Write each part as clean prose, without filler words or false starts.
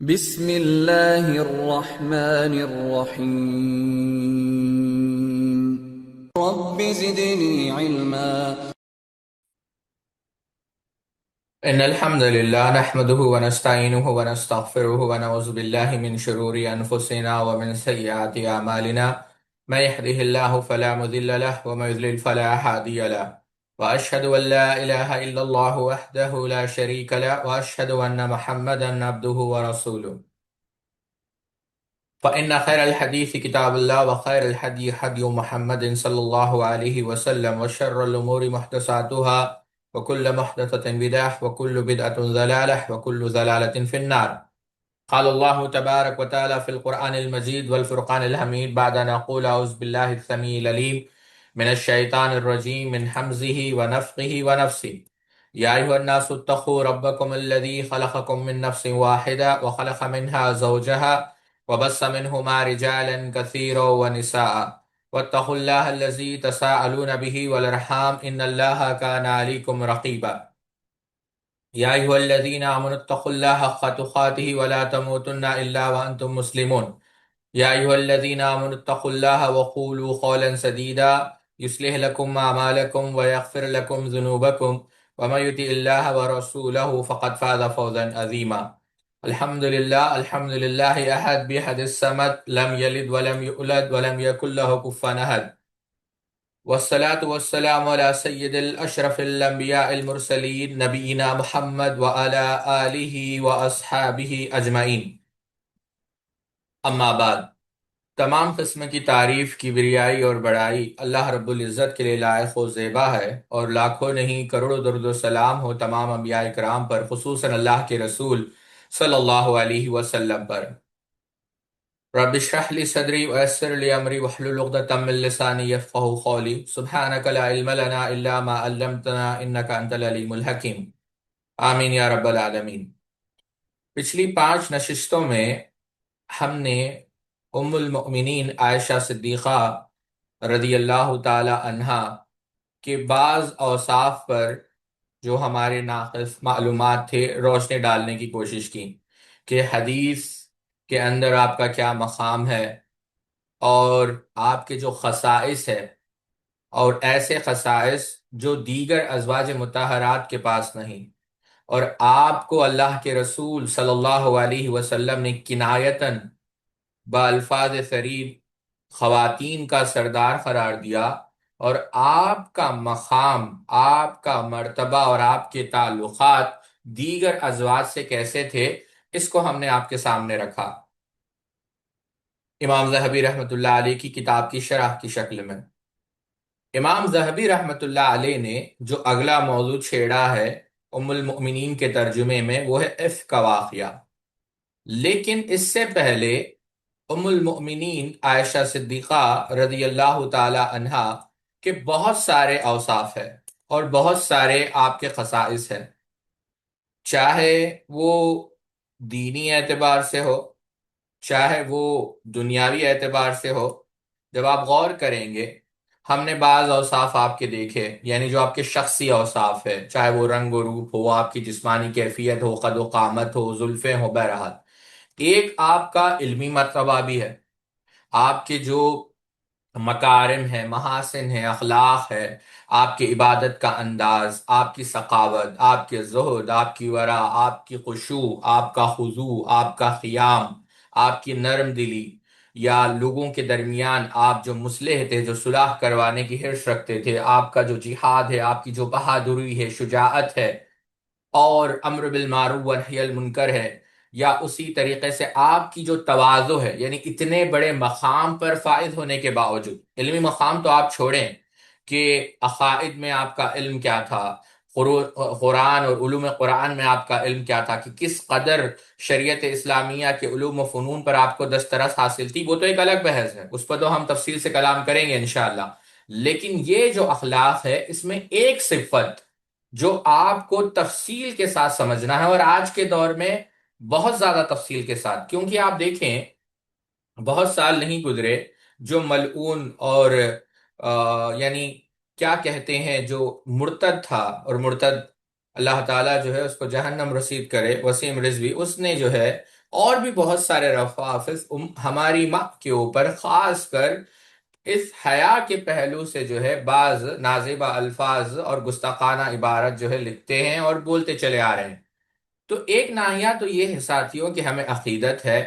بسم اللہ الرحمن الرحیم رب زدنی علما إن الحمد لله نحمده ونستعينه ونستغفره ونعوذ بالله من شرور أنفسنا ومن سيئات أعمالنا من يهده الله فلا مضل له ومن يضلل فلا هادي له وأشهد أن لا إله إلا الله وحده لا شريك له وأشهد أن محمدا عبده ورسوله فإن خير الحديث كتاب الله وخير الهدي هدي محمد صلى الله عليه وسلم وشر الأمور محدثاتها وكل محدثة بدعة وكل بدعة ضلالة وكل ضلالة في النار. قال الله تبارك وتعالى في القرآن المجيد والفرقان الحميد بعد أن أقول أعوذ بالله السميع العليم من الشيطان الرجيم من حمزه ونفخه ونفسه. يا أيها الناس اتقوا ربكم الذي خلقكم من نفس واحدة وخلق منها زوجها وبث منهما رجالا كثيرا ونساء واتقوا الله الذي تساءلون به والأرحام إن الله كان عليكم رقيبا. يا أيها الذين آمنوا اتقوا الله حق تقاته ولا تموتن إلا وأنتم مسلمون. يا أيها الذين آمنوا اتقوا الله وقولوا قولا سديدا يصلح لكم أعمالكم ويغفر لكم ذنوبكم ومن يطع الله ورسوله فقد فاز فوزا عظيما. الحمد لله الحمد لله أحد بأحد الصمد لم يلد ولم يولد ولم يكن له كفوا أحد والصلاة والسلام على سيد الأشرف الأنبياء المرسلين نبينا محمد وعلى آله وأصحابه أجمعين. اما بعد، تمام قسم کی تعریف، کبریائی اور بڑائی اللہ رب العزت کے لیے لائق و زیبا ہے، اور لاکھوں نہیں کروڑوں درود و سلام ہو تمام انبیاء کرام پر، خصوصاً اللہ کے رسول صلی اللہ علیہ وسلم پر۔ رب اشرح لي صدري ويسر لي امري واحلل عقدة من لساني يفقهوا قولي سبحانك لا علم لنا الا ما علمتنا انك انت العليم الحكيم آمین یا رب العالمین۔ پچھلی 5 نشستوں میں ہم نے ام المؤمنین عائشہ صدیقہ رضی اللہ تعالی عنہا کے بعض اوصاف پر جو ہمارے ناقص معلومات تھے روشنی ڈالنے کی کوشش کی کہ حدیث کے اندر آپ کا کیا مقام ہے، اور آپ کے جو خصائص ہے، اور ایسے خصائص جو دیگر ازواج مطہرات کے پاس نہیں، اور آپ کو اللہ کے رسول صلی اللہ علیہ وسلم نے کنایتاً بالفاظ ثریح خواتین کا سردار قرار دیا، اور آپ کا مقام، آپ کا مرتبہ اور آپ کے تعلقات دیگر ازواج سے کیسے تھے، اس کو ہم نے آپ کے سامنے رکھا امام ذہبی رحمۃ اللہ علیہ کی کتاب کی شرح کی شکل میں۔ امام ذہبی رحمۃ اللہ علیہ نے جو اگلا موضوع چھیڑا ہے ام المؤمنین کے ترجمے میں، وہ ہے عفق کا واقعہ۔ لیکن اس سے پہلے ام المؤمنین عائشہ صدیقہ رضی اللہ تعالی عنہا کے بہت سارے اوصاف ہیں اور بہت سارے آپ کے خصائص ہیں، چاہے وہ دینی اعتبار سے ہو، چاہے وہ دنیاوی اعتبار سے ہو۔ جب آپ غور کریں گے، ہم نے بعض اوصاف آپ کے دیکھے، یعنی جو آپ کے شخصی اوصاف ہے، چاہے وہ رنگ و روپ ہو، آپ کی جسمانی کیفیت ہو، قد و قامت ہو، زلفیں ہو، بہرحال ایک آپ کا علمی مرتبہ بھی ہے، آپ کے جو مکارم ہے، محاسن ہے، اخلاق ہے، آپ کی عبادت کا انداز، آپ کی سخاوت، آپ کے زہد، آپ کی ورع، آپ کی خشوع، آپ کا خضوع، آپ کا قیام، آپ کی نرم دلی، یا لوگوں کے درمیان آپ جو مصلح تھے، جو صلح کروانے کی حرص رکھتے تھے، آپ کا جو جہاد ہے، آپ کی جو بہادری ہے، شجاعت ہے، اور امر بالمعروف ونہی المنکر ہے، یا اسی طریقے سے آپ کی جو تواضع ہے، یعنی اتنے بڑے مقام پر فائز ہونے کے باوجود، علمی مقام تو آپ چھوڑیں کہ عقائد میں آپ کا علم کیا تھا، قرآن اور علوم قرآن میں آپ کا علم کیا تھا، کہ کس قدر شریعت اسلامیہ کے علوم و فنون پر آپ کو دسترس حاصل تھی، وہ تو ایک الگ بحث ہے، اس پر تو ہم تفصیل سے کلام کریں گے انشاءاللہ۔ لیکن یہ جو اخلاق ہے، اس میں ایک صفت جو آپ کو تفصیل کے ساتھ سمجھنا ہے، اور آج کے دور میں بہت زیادہ تفصیل کے ساتھ، کیونکہ آپ دیکھیں بہت سال نہیں گزرے جو ملعون اور یعنی کیا کہتے ہیں، جو مرتد تھا، اور مرتد اللہ تعالیٰ جو ہے اس کو جہنم رسید کرے، وسیم رضوی، اس نے جو ہے اور بھی بہت سارے روافظ ہماری ماں کے اوپر خاص کر اس حیا کے پہلو سے جو ہے بعض نازیبہ الفاظ اور گستاخانہ عبارت جو ہے لکھتے ہیں اور بولتے چلے آ رہے ہیں۔ تو ایک ناحیہ تو یہ ہے ساتھیوں کہ ہمیں عقیدت ہے،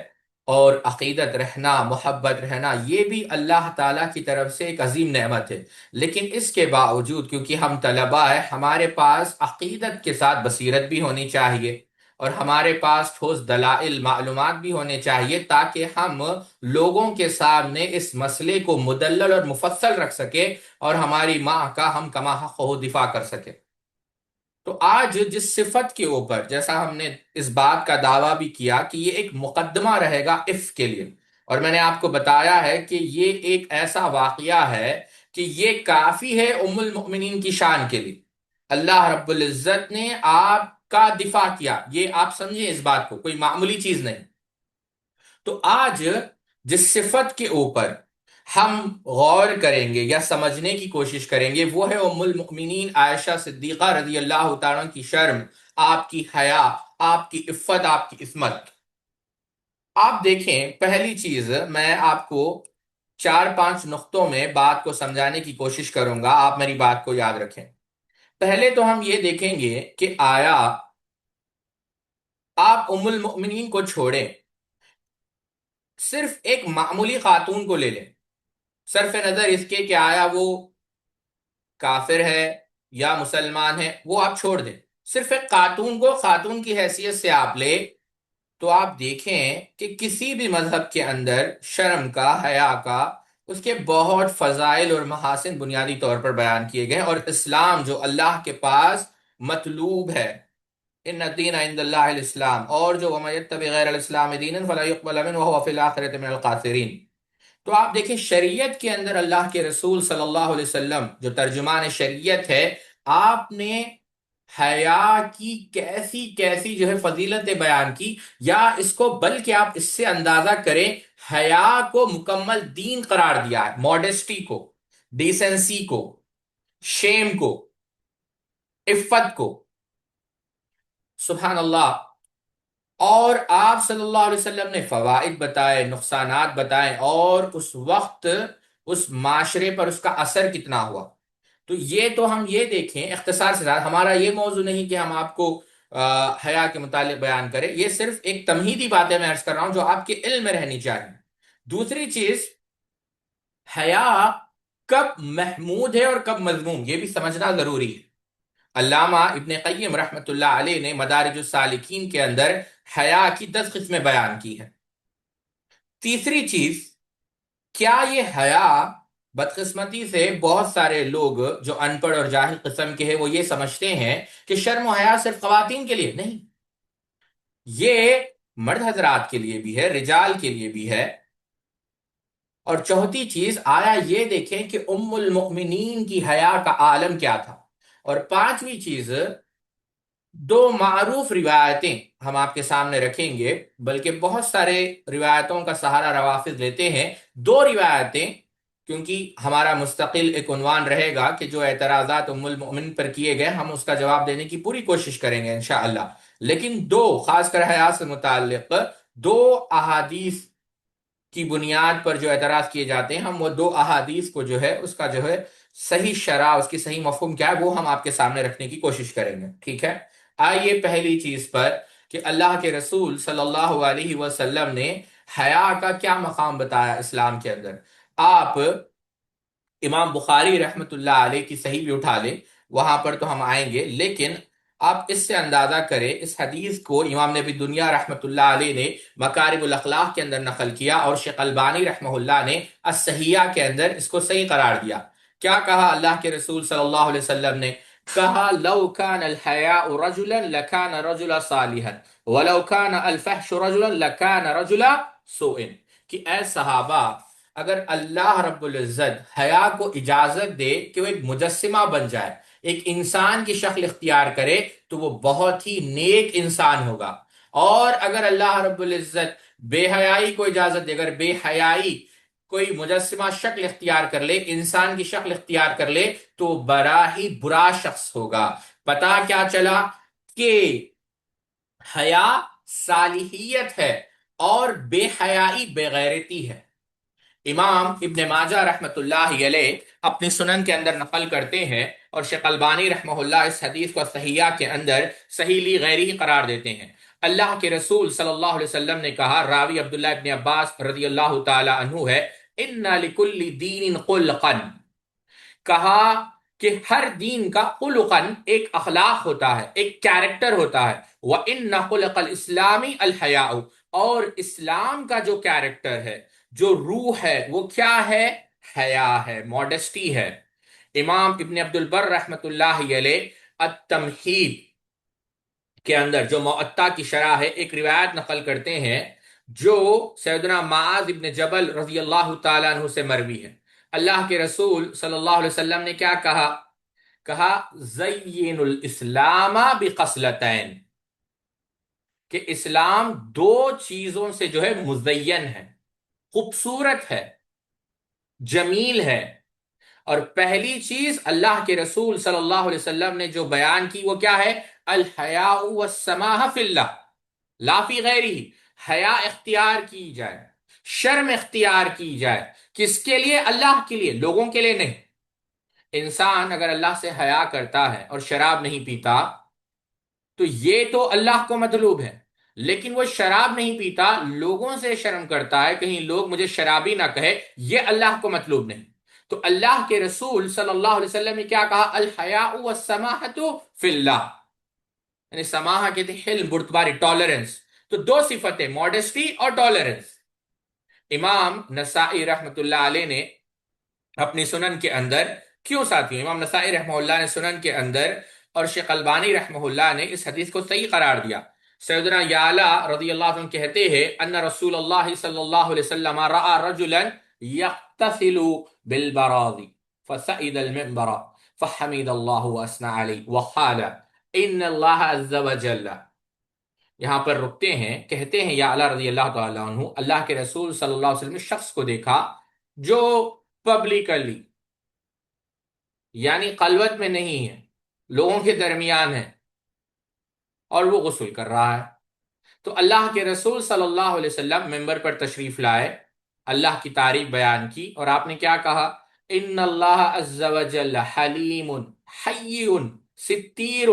اور عقیدت رہنا، محبت رہنا، یہ بھی اللہ تعالیٰ کی طرف سے ایک عظیم نعمت ہے۔ لیکن اس کے باوجود کیونکہ ہم طلباء ہیں، ہمارے پاس عقیدت کے ساتھ بصیرت بھی ہونی چاہیے، اور ہمارے پاس ٹھوس دلائل معلومات بھی ہونے چاہیے، تاکہ ہم لوگوں کے سامنے اس مسئلے کو مدلل اور مفصل رکھ سکیں، اور ہماری ماں کا ہم کما حق ہو دفاع کر سکیں۔ تو آج جس صفت کے اوپر جیسا ہم نے اس بات کا دعویٰ بھی کیا کہ یہ ایک مقدمہ رہے گا عفق کے لیے، اور میں نے آپ کو بتایا ہے کہ یہ ایک ایسا واقعہ ہے کہ یہ کافی ہے ام المؤمنین کی شان کے لیے۔ اللہ رب العزت نے آپ کا دفاع کیا، یہ آپ سمجھیں اس بات کو، کوئی معمولی چیز نہیں۔ تو آج جس صفت کے اوپر ہم غور کریں گے یا سمجھنے کی کوشش کریں گے، وہ ہے ام المؤمنین عائشہ صدیقہ رضی اللہ تعالیٰ کی شرم، آپ کی حیا، آپ کی عفت، آپ کی عصمت۔ آپ دیکھیں، پہلی چیز میں آپ کو 4-5 نقطوں میں بات کو سمجھانے کی کوشش کروں گا، آپ میری بات کو یاد رکھیں۔ پہلے تو ہم یہ دیکھیں گے کہ آیا آپ ام المؤمنین کو چھوڑیں، صرف ایک معمولی خاتون کو لے لیں، صرف نظر اس کے کہ آیا وہ کافر ہے یا مسلمان ہے، وہ آپ چھوڑ دیں، صرف ایک خاتون کو خاتون کی حیثیت سے آپ لے، تو آپ دیکھیں کہ کسی بھی مذہب کے اندر شرم کا، حیا کا، اس کے بہت فضائل اور محاسن بنیادی طور پر بیان کیے گئے، اور اسلام جو اللہ کے پاس مطلوب ہے، ان الدین عند اللہ الاسلام، اور جو وَمَن يَتَّبِغْ غَيْرَ الْإِسْلَامِ دِينًا فَلَن يُقْبَلَ مِنْهُ وَهُوَ فِي الْآخِرَةِ مِنَ الْخَاسِرِينَ۔ تو آپ دیکھیں شریعت کے اندر اللہ کے رسول صلی اللہ علیہ وسلم جو ترجمان شریعت ہے، آپ نے حیا کی کیسی کیسی جو ہے فضیلتیں بیان کی، یا اس کو بلکہ آپ اس سے اندازہ کریں، حیا کو مکمل دین قرار دیا ہے، ماڈسٹی کو، ڈیسنسی کو، شیم کو، عفت کو، سبحان اللہ۔ اور آپ صلی اللہ علیہ وسلم نے فوائد بتائے، نقصانات بتائے، اور اس وقت اس معاشرے پر اس کا اثر کتنا ہوا۔ تو یہ تو ہم یہ دیکھیں اختصار سے، ہمارا یہ موضوع نہیں کہ ہم آپ کو حیا کے متعلق بیان کریں، یہ صرف ایک تمہیدی باتیں میں عرض کر رہا ہوں جو آپ کے علم میں رہنی چاہیے۔ دوسری چیز، حیا کب محمود ہے اور کب مذموم، یہ بھی سمجھنا ضروری ہے۔ علامہ ابن قیم رحمۃ اللہ علیہ نے مدارج السالکین کے اندر حیا کی 10 قسمیں بیان کی ہیں۔ تیسری چیز، کیا یہ حیا، بدقسمتی سے بہت سارے لوگ جو ان پڑھ اور جاہل قسم کے ہیں وہ یہ سمجھتے ہیں کہ شرم و حیا صرف خواتین کے لیے نہیں، یہ مرد حضرات کے لیے بھی ہے، رجال کے لیے بھی ہے۔ اور چوتھی چیز، آیا یہ دیکھیں کہ ام المؤمنین کی حیا کا عالم کیا تھا۔ اور پانچویں چیز، دو معروف روایتیں ہم آپ کے سامنے رکھیں گے، بلکہ بہت سارے روایتوں کا سہارا روافض لیتے ہیں، دو روایتیں، کیونکہ ہمارا مستقل ایک عنوان رہے گا کہ جو اعتراضات ام المؤمن پر کیے گئے ہم اس کا جواب دینے کی پوری کوشش کریں گے انشاءاللہ، لیکن دو خاص کر حیا سے متعلق دو احادیث کی بنیاد پر جو اعتراض کیے جاتے ہیں، ہم وہ دو احادیث کو جو ہے اس کا جو ہے صحیح شرح، اس کی صحیح مفہوم کیا ہے، وہ ہم آپ کے سامنے رکھنے کی کوشش کریں گے، ٹھیک ہے۔ آئیے پہلی چیز پر کہ اللہ کے رسول صلی اللہ علیہ وسلم نے حیا کا کیا مقام بتایا اسلام کے اندر۔ آپ امام بخاری رحمت اللہ علیہ کی صحیح بھی اٹھا لیں، وہاں پر تو ہم آئیں گے، لیکن آپ اس سے اندازہ کریں، اس حدیث کو امام نبی دنیا رحمت اللہ علیہ نے مکارم الاخلاق کے اندر نقل کیا، اور شیخ البانی رحمہ اللہ نے الصحیحہ کے اندر اس کو صحیح قرار دیا۔ کیا کہا اللہ کے رسول صلی اللہ علیہ وسلم نے؟ کہا لو کان الحیاء رجلا لکان رجلا صالحا ولو کان الفحش رجلا لکان رجلا سوء، کہ اے صحابہ، اگر اللہ رب العزت حیا کو اجازت دے کہ وہ ایک مجسمہ بن جائے، ایک انسان کی شکل اختیار کرے، تو وہ بہت ہی نیک انسان ہوگا، اور اگر اللہ رب العزت بے حیائی کو اجازت دے، اگر بے حیائی کوئی مجسمہ شکل اختیار کر لے، انسان کی شکل اختیار کر لے، تو بڑا ہی برا شخص ہوگا۔ پتا کیا چلا کہ حیا صالحیت ہے، اور بے حیائی بے غیرتی ہے۔ امام ابن ماجہ رحمۃ اللہ علیہ اپنی سنن کے اندر نقل کرتے ہیں، اور شیخ البانی رحمہ اللہ اس حدیث کو صحیحہ کے اندر صحیح لی غیری قرار دیتے ہیں۔ اللہ کے رسول صلی اللہ علیہ وسلم نے کہا، راوی عبداللہ ابن عباس رضی اللہ تعالی عنہ ہے، ان لکل دین خلقا، کہا کہ ہر دین کا خلقاً ایک اخلاق ہوتا ہے، ایک کیریکٹر ہوتا ہے، وَإِنَّ خُلِقَ الْإِسْلَامِ الْحَيَاءُ، اور اسلام کا جو کیریکٹر ہے، جو روح ہے، وہ کیا ہے؟ حیا ہے، ماڈسٹی ہے۔ امام ابن عبد البر رحمۃ اللہ علیہ التمہید کے اندر جو معطا کی شرح ہے، ایک روایت نقل کرتے ہیں جو سیدنا معاذ ابن جبل رضی اللہ تعالیٰ عنہ سے مروی ہے۔ اللہ کے رسول صلی اللہ علیہ وسلم نے کیا کہا؟ کہا زین الاسلام بخصلتین، کہ اسلام دو چیزوں سے جو ہے مزین ہے، خوبصورت ہے، جمیل ہے۔ اور پہلی چیز اللہ کے رسول صلی اللہ علیہ وسلم نے جو بیان کی وہ کیا ہے؟ الحیاء والسماح فی اللہ لا فی غیرہ، حیا اختیار کی جائے، شرم اختیار کی جائے، کس کے لیے؟ اللہ کے لیے، لوگوں کے لیے نہیں۔ انسان اگر اللہ سے حیا کرتا ہے اور شراب نہیں پیتا تو یہ تو اللہ کو مطلوب ہے، لیکن وہ شراب نہیں پیتا، لوگوں سے شرم کرتا ہے کہیں لوگ مجھے شرابی نہ کہے، یہ اللہ کو مطلوب نہیں۔ تو اللہ کے رسول صلی اللہ علیہ وسلم نے کیا کہا؟ الحیاء والسماحۃ فی اللہ، یعنی سماحہ کہتے ہیں حلم، بردباری، ٹالرنس۔ تو دو صفتیں، ماڈسٹی اور ٹالرنس۔ امام نسائی رحمۃ اللہ علیہ نے اپنی سنن کے اندر، کیوں ساتھیوں، امام نسائی رحمہ اللہ نے سنن کے اندر، اور شیخ البانی رحمہ اللہ نے اس حدیث کو صحیح قرار دیا۔ سیدنا یعلا رضی اللہ عنہ کہتے ہیں ان رسول اللہ صلی اللہ علیہ وسلم رأى رجلا يغتسل بالبراز فصعد المنبر فحمد اللہ واثنى علیہ وقال ان اللہ عز وجل، یہاں پر رکتے ہیں، کہتے ہیں یعلا رضی اللہ تعالیٰ عنہ، اللہ کے رسول صلی اللہ علیہ وسلم نے شخص کو دیکھا جو پبلکلی، یعنی خلوت میں نہیں ہے، لوگوں کے درمیان ہے، اور وہ غسل کر رہا ہے۔ تو اللہ کے رسول صلی اللہ علیہ وسلم ممبر پر تشریف لائے، اللہ کی تعریف بیان کی، اور آپ نے کیا کہا؟ ان اللہ عز وجل حلیم حی ستیر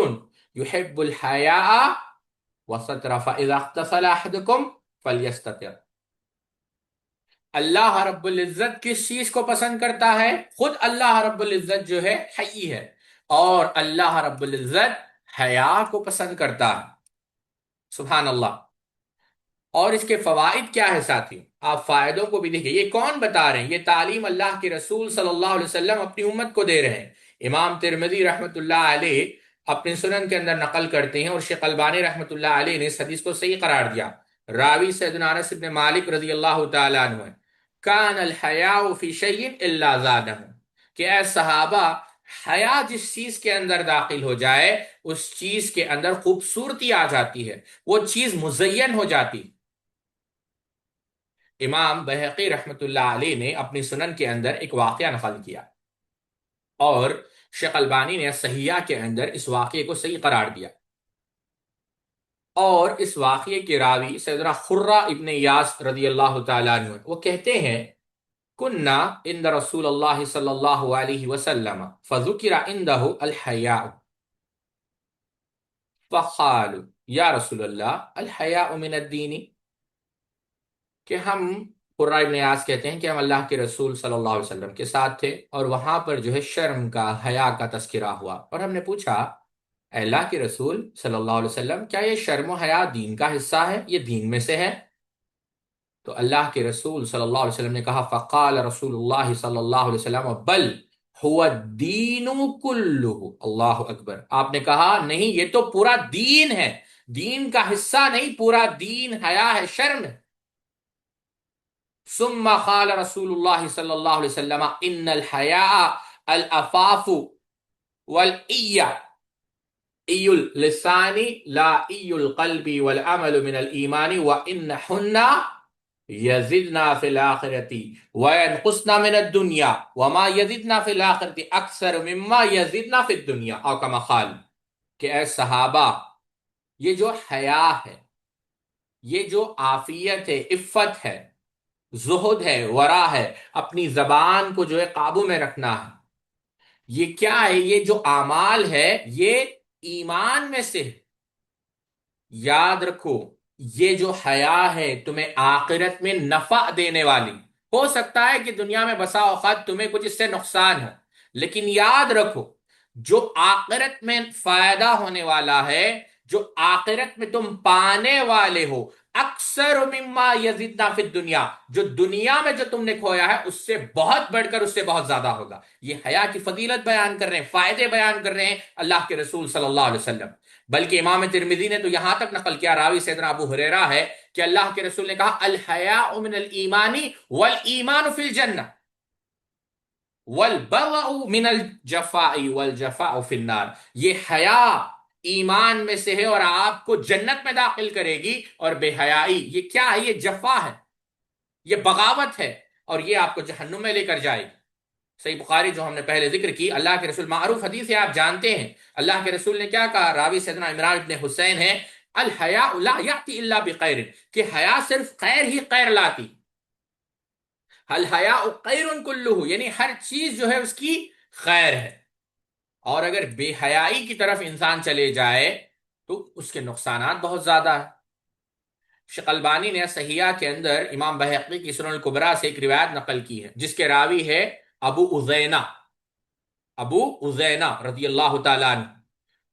یحب الحیاء وستر فاذا اغتسل احدکم فلیستتر۔ اللہ رب العزت کس چیز کو پسند کرتا ہے؟ خود اللہ رب العزت جو ہے حی ہے، اور اللہ رب العزت حیا کو پسند کرتا ہے۔ سبحان اللہ۔ اور اس کے فوائد کیا ہے ساتھیوں؟ آپ فائدوں کو بھی دیکھیں، یہ کون بتا رہے ہیں؟ یہ تعلیم اللہ کے رسول صلی اللہ علیہ وسلم اپنی امت کو دے رہے ہیں۔ امام ترمذی رحمۃ اللہ علیہ اپنی سنن کے اندر نقل کرتے ہیں، اور شیخ البانی رحمۃ اللہ علیہ نے اس حدیث کو صحیح قرار دیا۔ راوی سیدنا انس بن مالک رضی اللہ تعالیٰ عنہ ہے، کان الحیاء فی شیء الا زادہ، کہ اے صحابہ، حیا جس چیز کے اندر داخل ہو جائے اس چیز کے اندر خوبصورتی آ جاتی ہے، وہ چیز مزین ہو جاتی۔ امام بہقی رحمۃ اللہ علیہ نے اپنی سنن کے اندر ایک واقعہ نقل کیا، اور شیخ البانی نے صحیحہ کے اندر اس واقعے کو صحیح قرار دیا۔ اور اس واقعے کے راوی سیدنا خرہ ابن یاس رضی اللہ تعالیٰ عنہ، وہ کہتے ہیں کننا عند رسول اللہ صلی اللہ علیہ وسلم فذکر عنده الحیاء فقالوا یا رسول اللہ الحیاء من الدین، کہ ہم، قرہ ابن یاس کہتے ہیں کہ ہم اللہ کے رسول صلی اللہ علیہ وسلم کے ساتھ تھے، اور وہاں پر جو ہے شرم کا، حیا کا تذکرہ ہوا، اور ہم نے پوچھا اے اللہ کے رسول صلی اللہ علیہ وسلم، کیا یہ شرم و حیا دین کا حصہ ہے، یہ دین میں سے ہے؟ تو اللہ کے رسول صلی اللہ علیہ وسلم نے کہا فقال رسول اللہ صلی اللہ علیہ وسلم بل هو الدین کلہ، اللہ اکبر، آپ نے کہا نہیں، یہ تو پورا دین ہے، دین کا حصہ نہیں، پورا دین حیا ہے، شرم ہے۔ ثم قال رسول اللہ صلی اللہ علیہ وسلم ان الحیاء العفاف والعی، ای اللسان لا ای القلب والعمل من الایمان وانہن یزدنا فی الآخرة وینقصنا من الدنیا وما یزدنا فی الآخرة اکثر مما یزدنا فی الدنیا، او کما قال، کہ اے صحابہ، یہ جو حیا ہے یہ جو عافیت ہے، عفت ہے، زہد ہے، ورع ہے، اپنی زبان کو جو ہے قابو میں رکھنا ہے، یہ کیا ہے؟ یہ جو اعمال ہے یہ ایمان میں سے ہے۔ یاد رکھو، یہ جو حیا ہے تمہیں آخرت میں نفع دینے والی، ہو سکتا ہے کہ دنیا میں بسا اوقات تمہیں کچھ اس سے نقصان ہو، لیکن یاد رکھو جو آخرت میں فائدہ ہونے والا ہے، جو آخرت میں تم پانے والے ہو، اکثر مما یزیدنا فی الدنیا، جو دنیا میں جو تم نے کھویا ہے اس سے بہت بڑھ کر، اس سے بہت زیادہ ہوگا۔ یہ حیا کی فضیلت بیان کر رہے ہیں، فائدے بیان کر رہے ہیں اللہ کے رسول صلی اللہ علیہ وسلم۔ بلکہ امام ترمذی نے تو یہاں تک نقل کیا، راوی سیدنا ابو ہریرہ ہے، کہ اللہ کے رسول نے کہا الحیاء من الایمان والایمان فی الجنہ والبغض من الجفاء والجفاء فی النار۔ یہ حیا ایمان میں سے ہے اور آپ کو جنت میں داخل کرے گی، اور بے حیائی یہ کیا ہے؟ یہ جفا ہے، یہ بغاوت ہے، اور یہ آپ کو جہنم میں لے کر جائے گی۔ صحیح بخاری جو ہم نے پہلے ذکر کی، اللہ کے رسول، معروف حدیث ہے آپ جانتے ہیں، اللہ کے رسول نے کیا کہا؟ راوی سیدنا عمران ابن حسین ہے، الحیاء لا یاتی الا بخیر، کہ حیا صرف خیر ہی خیر لاتی، الحیاء خیر کلہ، یعنی ہر چیز جو ہے اس کی خیر ہے۔ اور اگر بے حیائی کی طرف انسان چلے جائے تو اس کے نقصانات بہت زیادہ ہیں۔ شیخ البانی نے صحیحہ کے اندر امام بہقی کی سنن الکبریٰ سے ایک روایت نقل کی ہے، جس کے راوی ہے ابو اذینہ، ابو اذینہ رضی اللہ تعالیٰ عنہ۔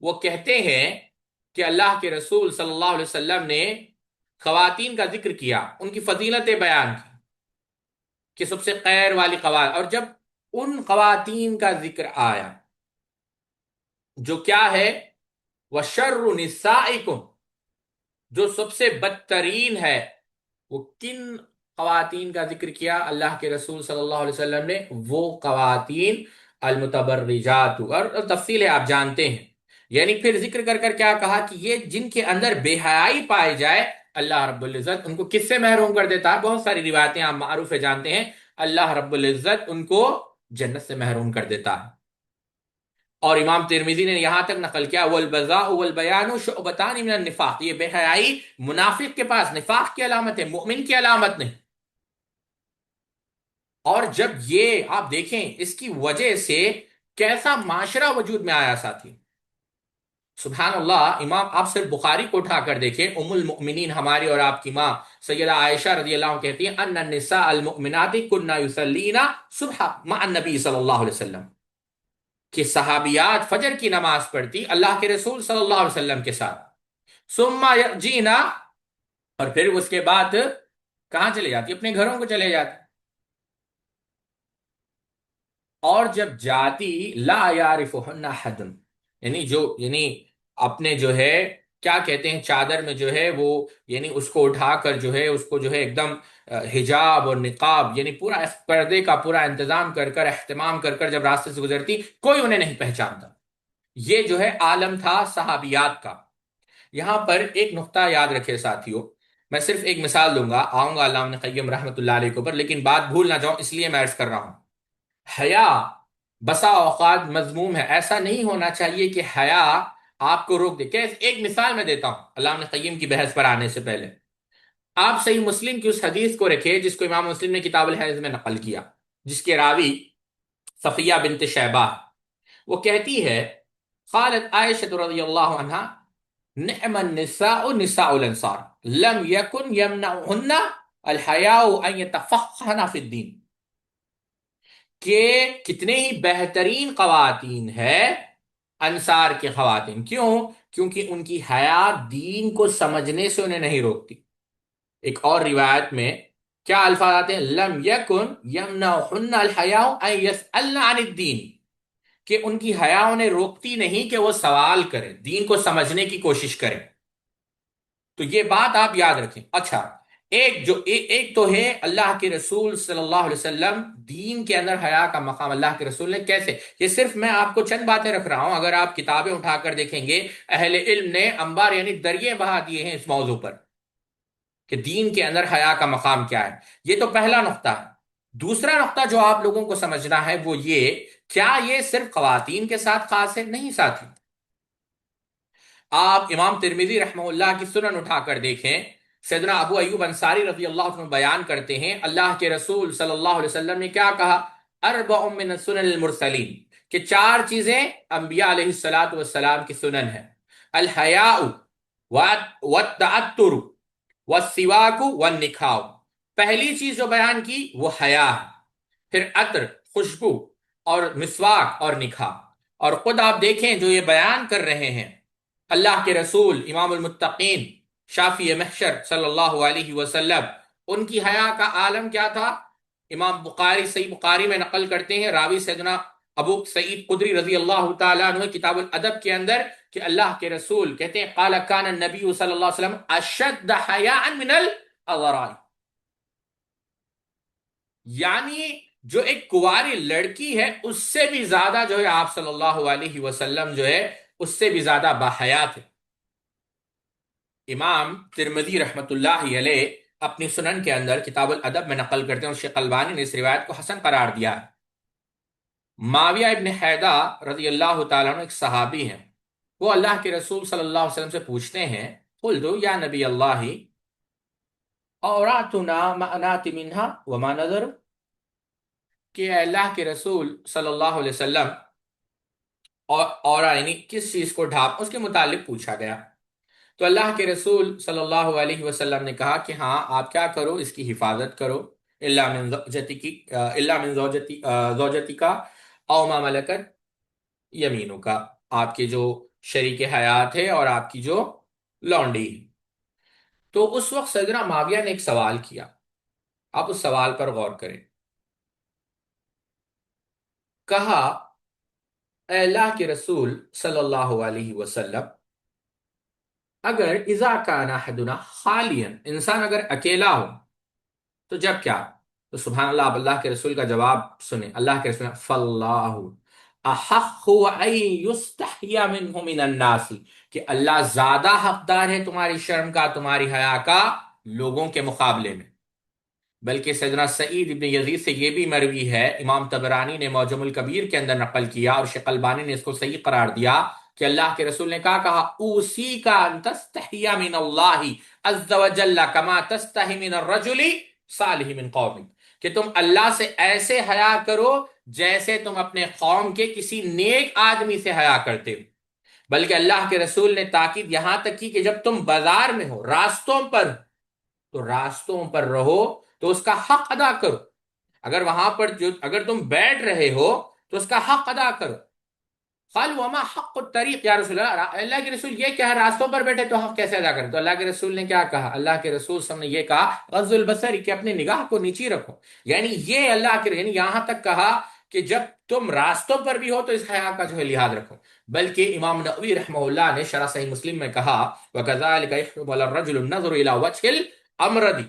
وہ کہتے ہیں کہ اللہ کے رسول صلی اللہ علیہ وسلم نے خواتین کا ذکر کیا، ان کی فضیلتیں بیان کی کہ سب سے خیر والی خواتین، اور جب ان خواتین کا ذکر آیا جو کیا ہے، وَشَرُّ نِسَائِكُمْ، جو سب سے بدترین ہے، وہ کن خواتین کا ذکر کیا اللہ کے رسول صلی اللہ علیہ وسلم نے؟ وہ خواتین المتبرجات، اور تفصیل ہے آپ جانتے ہیں۔ یعنی پھر ذکر کر کر کیا کہا کہ یہ جن کے اندر بے حیائی پائی جائے، اللہ رب العزت ان کو کس سے محروم کر دیتا ہے؟ بہت ساری روایتیں آپ معروف ہے، جانتے ہیں، اللہ رب العزت ان کو جنت سے محروم کر دیتا ہے۔ اور امام ترمذی نے یہاں تک نقل کیا والبذاء والبیان شعبتان من النفاق، یہ بے حیائی منافق کے پاس نفاق کی علامت ہے، مومن کی علامت نہیں۔ اور جب یہ آپ دیکھیں اس کی وجہ سے کیسا معاشرہ وجود میں آیا ساتھی، سبحان اللہ۔ امام آپ صرف بخاری کو اٹھا کر دیکھیں، ام المؤمنین ہماری اور آپ کی ماں سیدہ عائشہ رضی اللہ عنہ کہتی ہیں ان النساء المؤمنات كن يصلين صبح مع النبی صلی اللہ علیہ وسلم، کہ صحابیات فجر کی نماز پڑھتی اللہ کے رسول صلی اللہ علیہ وسلم کے ساتھ، ثم یرجینا، اور پھر اس کے بعد کہاں چلے جاتی؟ اپنے گھروں کو چلے جاتی، اور جب جاتی لا یعرفہن احد، یعنی اپنے جو ہے کیا کہتے ہیں چادر میں جو ہے وہ، یعنی اس کو اٹھا کر جو ہے اس کو جو ہے ایک دم حجاب اور نقاب، یعنی پورا پردے کا پورا انتظام کر کر، اہتمام کر کر جب راستے سے گزرتی کوئی انہیں نہیں پہچانتا۔ یہ جو ہے عالم تھا صحابیات کا۔ یہاں پر ایک نقطہ یاد رکھے ساتھیوں، میں صرف ایک مثال دوں گا، آؤں گا علامہ ابن قیم رحمۃ اللہ علیہ کے اوپر، لیکن بات بھول نہ جاؤں اس لیے میں عرض کر رہا ہوں۔ حیا بسا اوقات مذموم ہے، ایسا نہیں ہونا چاہیے کہ حیا آپ کو روک دے۔ ایک مثال میں دیتا ہوں علامہ ابن قیم کی بحث پر آنے سے پہلے، آپ صحیح مسلم کی اس حدیث کو رکھے جس کو امام مسلم نے کتاب الحیض میں نقل کیا، جس کے راوی صفیہ بنت شیبہ، وہ کہتی ہے قالت عائشہ رضی اللہ عنہا نعم النساء نساء الانصار لم يكن يمنعهن الحیاء ان يتفقهن في الدین، کہ کتنے ہی بہترین خواتین ہیں انصار کی خواتین، کیوں؟ کیونکہ ان کی حیا دین کو سمجھنے سے انہیں نہیں روکتی۔ ایک اور روایت میں کیا الفاظ آتے ہیں؟ لم یکن یمنعهن الحیاء ان یسألن عن الدین، کہ ان کی حیا انہیں روکتی نہیں کہ وہ سوال کریں، دین کو سمجھنے کی کوشش کریں۔ تو یہ بات آپ یاد رکھیں۔ اچھا، ایک تو ہے اللہ کے رسول صلی اللہ علیہ وسلم، دین کے اندر حیا کا مقام اللہ کے رسول نے کیسے، یہ صرف میں آپ کو چند باتیں رکھ رہا ہوں، اگر آپ کتابیں اٹھا کر دیکھیں گے اہل علم نے انبار یعنی دریا بہا دیے ہیں اس موضوع پر کہ دین کے اندر حیا کا مقام کیا ہے۔ یہ تو پہلا نقطہ ہے۔ دوسرا نقطہ جو آپ لوگوں کو سمجھنا ہے وہ یہ، کیا یہ صرف خواتین کے ساتھ خاص ہے؟ نہیں ساتھی، آپ امام ترمذی رحمہ اللہ کی سنن اٹھا کر دیکھیں، سیدنا ابو ایوب انصاری رضی اللہ عنہ بیان کرتے ہیں اللہ کے رسول صلی اللہ علیہ وسلم نے کیا کہا، اربع من سنن المرسلین، کہ چار چیزیں انبیاء علیہ الصلوۃ والسلام کی سنن ہیں، الحیاء والتعطر والسواک والنکاح۔ پہلی چیز جو بیان کی وہ حیا ہے، پھر عطر خوشبو اور مسواک اور نکاح۔ اور خود آپ دیکھیں جو یہ بیان کر رہے ہیں اللہ کے رسول امام المتقین شافی محشر صلی اللہ علیہ وسلم، ان کی حیا کا عالم کیا تھا؟ امام بخاری صحیح بخاری میں نقل کرتے ہیں، راوی سیدنا ابو سعید خدری رضی اللہ تعالیٰ عنہ کتاب الادب کے اندر، کہ اللہ کے رسول کہتے ہیں قال کان النبی صلی اللہ علیہ وسلم اشد حیاء من الاذراء، یعنی جو ایک کنواری لڑکی ہے اس سے بھی زیادہ جو ہے آپ صلی اللہ علیہ وسلم جو ہے اس سے بھی زیادہ باحیا تھے۔ امام ترمذی رحمۃ اللہ علیہ اپنی سنن کے اندر کتاب الادب میں نقل کرتے ہیں اور شیخ البانی نے اس روایت کو حسن قرار دیا ہے۔ معاویہ ابن حیدہ رضی اللہ تعالیٰ عنہ ایک صحابی ہیں، وہ اللہ کے رسول صلی اللہ علیہ وسلم سے پوچھتے ہیں قلت یا نبی اللہ اوراتنا ما نات منها وما نظر، کہ اے اللہ کے رسول صلی اللہ علیہ وسلم اور یعنی کس چیز کو ڈھانپ، اس کے متعلق پوچھا گیا۔ تو اللہ کے رسول صلی اللہ علیہ وسلم نے کہا کہ ہاں آپ کیا کرو، اس کی حفاظت کرو، الا من زوجتی کا او ما ملکت یمینو کا، آپ کے جو شریک حیات ہے اور آپ کی جو لونڈی ہے۔ تو اس وقت سیدنا معاویہ نے ایک سوال کیا، آپ اس سوال پر غور کریں۔ کہا اے اللہ کے رسول صلی اللہ علیہ وسلم، اگر اذا کان احدنا خالیا، انسان اگر اکیلا ہو تو جب کیا؟ تو سبحان اللہ، آپ اللہ کے رسول کا جواب سنیں، اللہ کے رسول فاللہ احق ان یستحی منہ من الناس، کہ اللہ زیادہ حقدار ہے تمہاری شرم کا، تمہاری حیا کا لوگوں کے مقابلے میں۔ بلکہ سیدنا سعید ابن یزید سے یہ بھی مروی ہے، امام طبرانی نے معجم الکبیر کے اندر نقل کیا اور شیخ البانی نے اس کو صحیح قرار دیا کہ اللہ کے رسول نے کہا اوسی کا ان تستحی من اللہ عز وجل کما تستحی من الرجل صالح من قوم، کہ تم اللہ سے ایسے حیا کرو جیسے تم اپنے قوم کے کسی نیک آدمی سے حیا کرتے ہو۔ بلکہ اللہ کے رسول نے تاکید یہاں تک کی کہ جب تم بازار میں ہو، راستوں پر، تو راستوں پر رہو تو اس کا حق ادا کرو، اگر وہاں پر اگر تم بیٹھ رہے ہو تو اس کا حق ادا کرو۔ قالوا وما حق الطریق یا رسول اللہ، اللہ کے رسول یہ کہا راستوں پر بیٹھے تو حق کیسے ادا کریں؟ تو اللہ کے رسول نے کیا کہا؟ اللہ کے رسول صلی اللہ علیہ وسلم نے یہ کہا غض البصر، کہ اپنی نگاہ کو نیچی رکھو، یعنی یہ اللہ کے یعنی یہاں تک کہا کہ جب تم راستوں پر بھی ہو تو اس حیا کا جو ہے لحاظ رکھو۔ بلکہ امام نووی رحمہ اللہ نے شرح صحیح مسلم میں کہا وَكَذَلِكَ يَحْرُمُ عَلَى الرَّجُلِ النَّظْرُ إِلَى وَجْهِ الْأَمْرَدِ،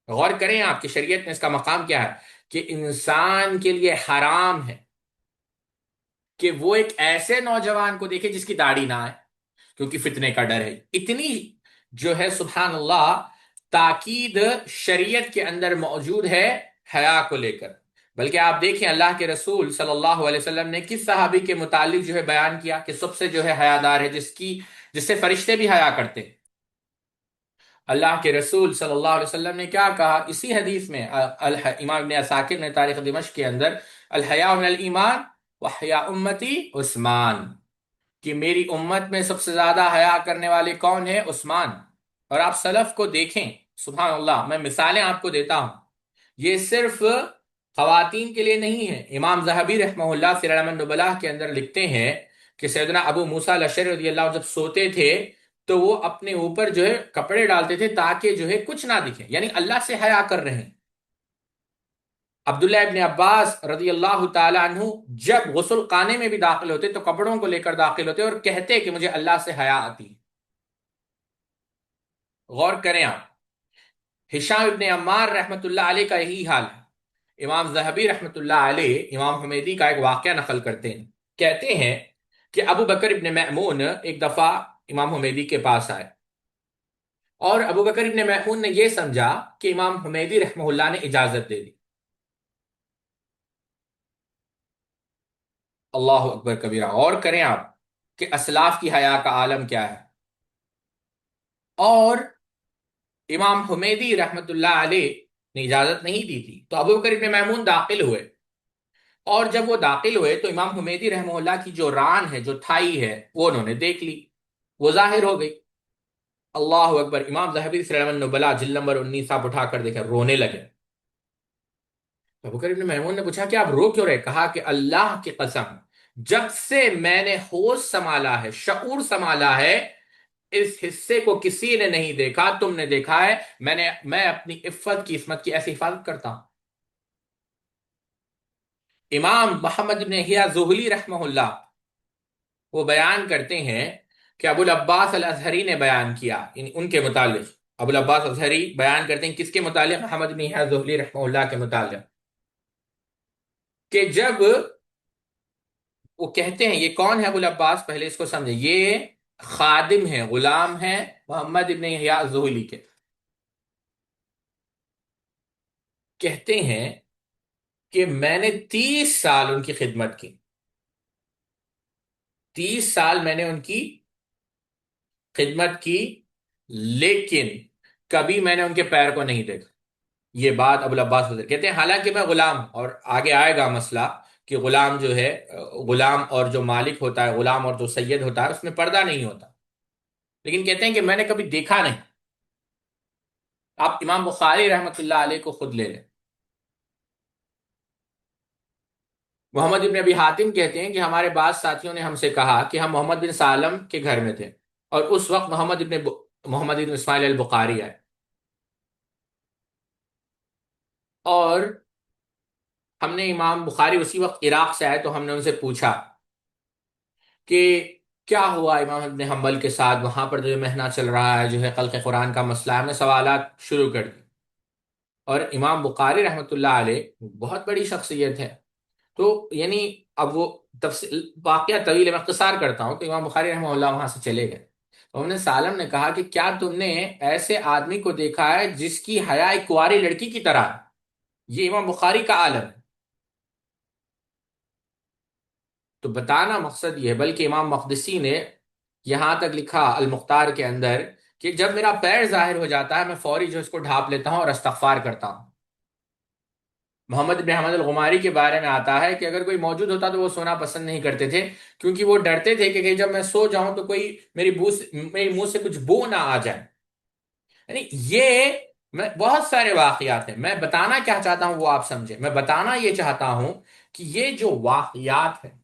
غور کریں آپ کی شریعت میں اس کا مقام کیا ہے، کہ انسان کے لیے حرام ہے کہ وہ ایک ایسے نوجوان کو دیکھے جس کی داڑھی نہ آئے، کیونکہ فتنے کا ڈر ہے۔ اتنی جو ہے سبحان اللہ تاکید شریعت کے اندر موجود ہے حیا کو لے کر۔ بلکہ آپ دیکھیں اللہ کے رسول صلی اللہ علیہ وسلم نے کس صحابی کے متعلق جو ہے بیان کیا کہ سب سے جو ہے حیادار ہے، جس سے فرشتے بھی حیا کرتے ہیں۔ اللہ کے رسول صلی اللہ علیہ وسلم نے کیا کہا اسی حدیث میں؟ امام ابن عساکر نے تاریخ دمشق کے اندر الحیاء من الایمان وحیاء امتی عثمان، کہ میری امت میں سب سے زیادہ حیا کرنے والے کون ہیں؟ عثمان۔ اور آپ سلف کو دیکھیں سبحان اللہ، میں مثالیں آپ کو دیتا ہوں، یہ صرف خواتین کے لیے نہیں ہے۔ امام ذہبی رحمہ اللہ سیر اعلام النبلاء کے اندر لکھتے ہیں کہ سیدنا ابو موسیٰ الاشعری رضی اللہ عنہ جب سوتے تھے تو وہ اپنے اوپر جو ہے کپڑے ڈالتے تھے تاکہ جو ہے کچھ نہ دکھے، یعنی اللہ سے حیا کر رہے ہیں۔ عبداللہ ابن عباس رضی اللہ تعالی عنہ جب غسل خانے میں بھی داخل ہوتے تو کپڑوں کو لے کر داخل ہوتے اور کہتے کہ مجھے اللہ سے حیا آتی ہے۔ غور کریں آپ، ہشام ابن عمار رحمت اللہ علیہ کا یہی حال ہے۔ امام ذہبی رحمت اللہ علیہ امام حمیدی کا ایک واقعہ نقل کرتے ہیں، کہتے ہیں کہ ابو بکر ابن مأمون ایک دفعہ امام حمیدی کے پاس آئے اور ابو بکر ابن مأمون نے یہ سمجھا کہ امام حمیدی رحمہ اللہ نے اجازت دے دی۔ اللہ اکبر کبیرہ، غور کریں آپ کہ اسلاف کی حیا کا عالم کیا ہے۔ اور امام حمیدی رحمت اللہ علیہ نے اجازت نہیں دی تھی، تو ابو بکر ابن میمون داخل ہوئے، اور جب وہ داخل ہوئے تو امام حمیدی رحمہ اللہ کی جو ران ہے، جو تھائی ہے، وہ انہوں نے دیکھ لی، وہ ظاہر ہو گئی۔ اللہ اکبر! امام ذہبی سیر اعلام النبلاء جلد نمبر 19 آپ اٹھا کر دیکھیں، رونے لگے۔ ابو بکر ابن میمون نے پوچھا کہ آپ رو کیوں رہے؟ کہا کہ اللہ کی قسم، جب سے میں نے ہوش سنبھالا ہے، شعور سنبھالا ہے، اس حصے کو کسی نے نہیں دیکھا، تم نے دیکھا ہے، میں اپنی عفت کی، عصمت کی ایسی حفاظت کرتا ہوں۔ امام محمد بن یحییٰ زہلی رحمہ اللہ وہ بیان کرتے ہیں کہ ابو العباس الازہری نے بیان کیا، یعنی ان کے متعلق ابو العباس ازہری بیان کرتے ہیں کس کے متعلق؟ محمد بن یحییٰ زہلی رحمہ اللہ کے متعلق، کہ جب وہ کہتے ہیں، یہ کون ہے ابو العباس؟ پہلے اس کو سمجھیں، یہ خادم ہیں، غلام ہیں محمد ابن یحییٰ زہلی کے۔ کہتے ہیں کہ میں نے 30 سال ان کی خدمت کی، 30 سال میں نے ان کی خدمت کی، لیکن کبھی میں نے ان کے پیر کو نہیں دیکھا۔ یہ بات ابو العباس حضرت کہتے ہیں، حالانکہ میں غلام ہوں، اور آگے آئے گا مسئلہ کہ غلام جو ہے، غلام اور جو مالک ہوتا ہے، غلام اور جو سید ہوتا ہے، اس میں پردہ نہیں ہوتا، لیکن کہتے ہیں کہ میں نے کبھی دیکھا نہیں۔ آپ امام بخاری رحمت اللہ علیہ کو خود لے لیں، محمد ابن ابی حاتم کہتے ہیں کہ ہمارے بعض ساتھیوں نے ہم سے کہا کہ ہم محمد بن سالم کے گھر میں تھے، اور اس وقت محمد ابن اسماعیل البخاری آئے، اور ہم نے امام بخاری اسی وقت عراق سے آئے، تو ہم نے ان سے پوچھا کہ کیا ہوا امام ابن حنبل کے ساتھ، وہاں پر جو مہنہ چل رہا ہے، جو ہے خلق قرآن کا مسئلہ ہے، ہم نے سوالات شروع کر دی۔ اور امام بخاری رحمۃ اللہ علیہ بہت بڑی شخصیت ہے، تو یعنی اب وہ تفصیل واقعہ طویل ہے، میں اختصار کرتا ہوں کہ امام بخاری رحمہ اللہ وہاں سے چلے گئے، تو ہم نے سالم نے کہا کہ کیا تم نے ایسے آدمی کو دیکھا ہے جس کی حیا ایک کنواری لڑکی کی طرح ہے؟ یہ امام بخاری کا عالم ہے۔ تو بتانا مقصد یہ ہے، بلکہ امام مقدسی نے یہاں تک لکھا المختار کے اندر کہ جب میرا پیر ظاہر ہو جاتا ہے، میں فوری جو اس کو ڈھانپ لیتا ہوں اور استغفار کرتا ہوں۔ محمد بن حمد الغماری کے بارے میں آتا ہے کہ اگر کوئی موجود ہوتا تو وہ سونا پسند نہیں کرتے تھے، کیونکہ وہ ڈرتے تھے کہ جب میں سو جاؤں تو کوئی میری منہ سے کچھ بو نہ آ جائے۔ یعنی یہ میں بہت سارے واقعات ہیں، میں بتانا کیا چاہتا ہوں وہ آپ سمجھیں، میں بتانا یہ چاہتا ہوں کہ یہ جو واقعات ہیں،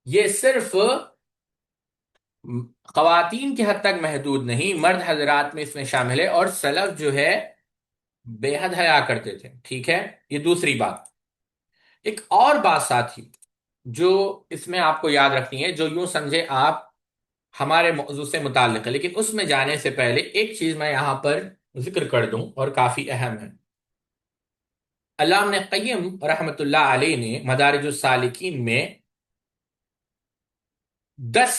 یہ صرف خواتین کی حد تک محدود نہیں، مرد حضرات میں اس میں شامل ہے، اور سلف جو ہے بے حد حیا کرتے تھے، ٹھیک ہے؟ یہ دوسری بات۔ ایک اور بات ساتھی جو اس میں آپ کو یاد رکھنی ہے، جو یوں سمجھے آپ ہمارے موضوع سے متعلق ہے، لیکن اس میں جانے سے پہلے ایک چیز میں یہاں پر ذکر کر دوں اور کافی اہم ہے۔ علامہ ابن قیم رحمت اللہ علیہ نے مدارج السالکین میں 10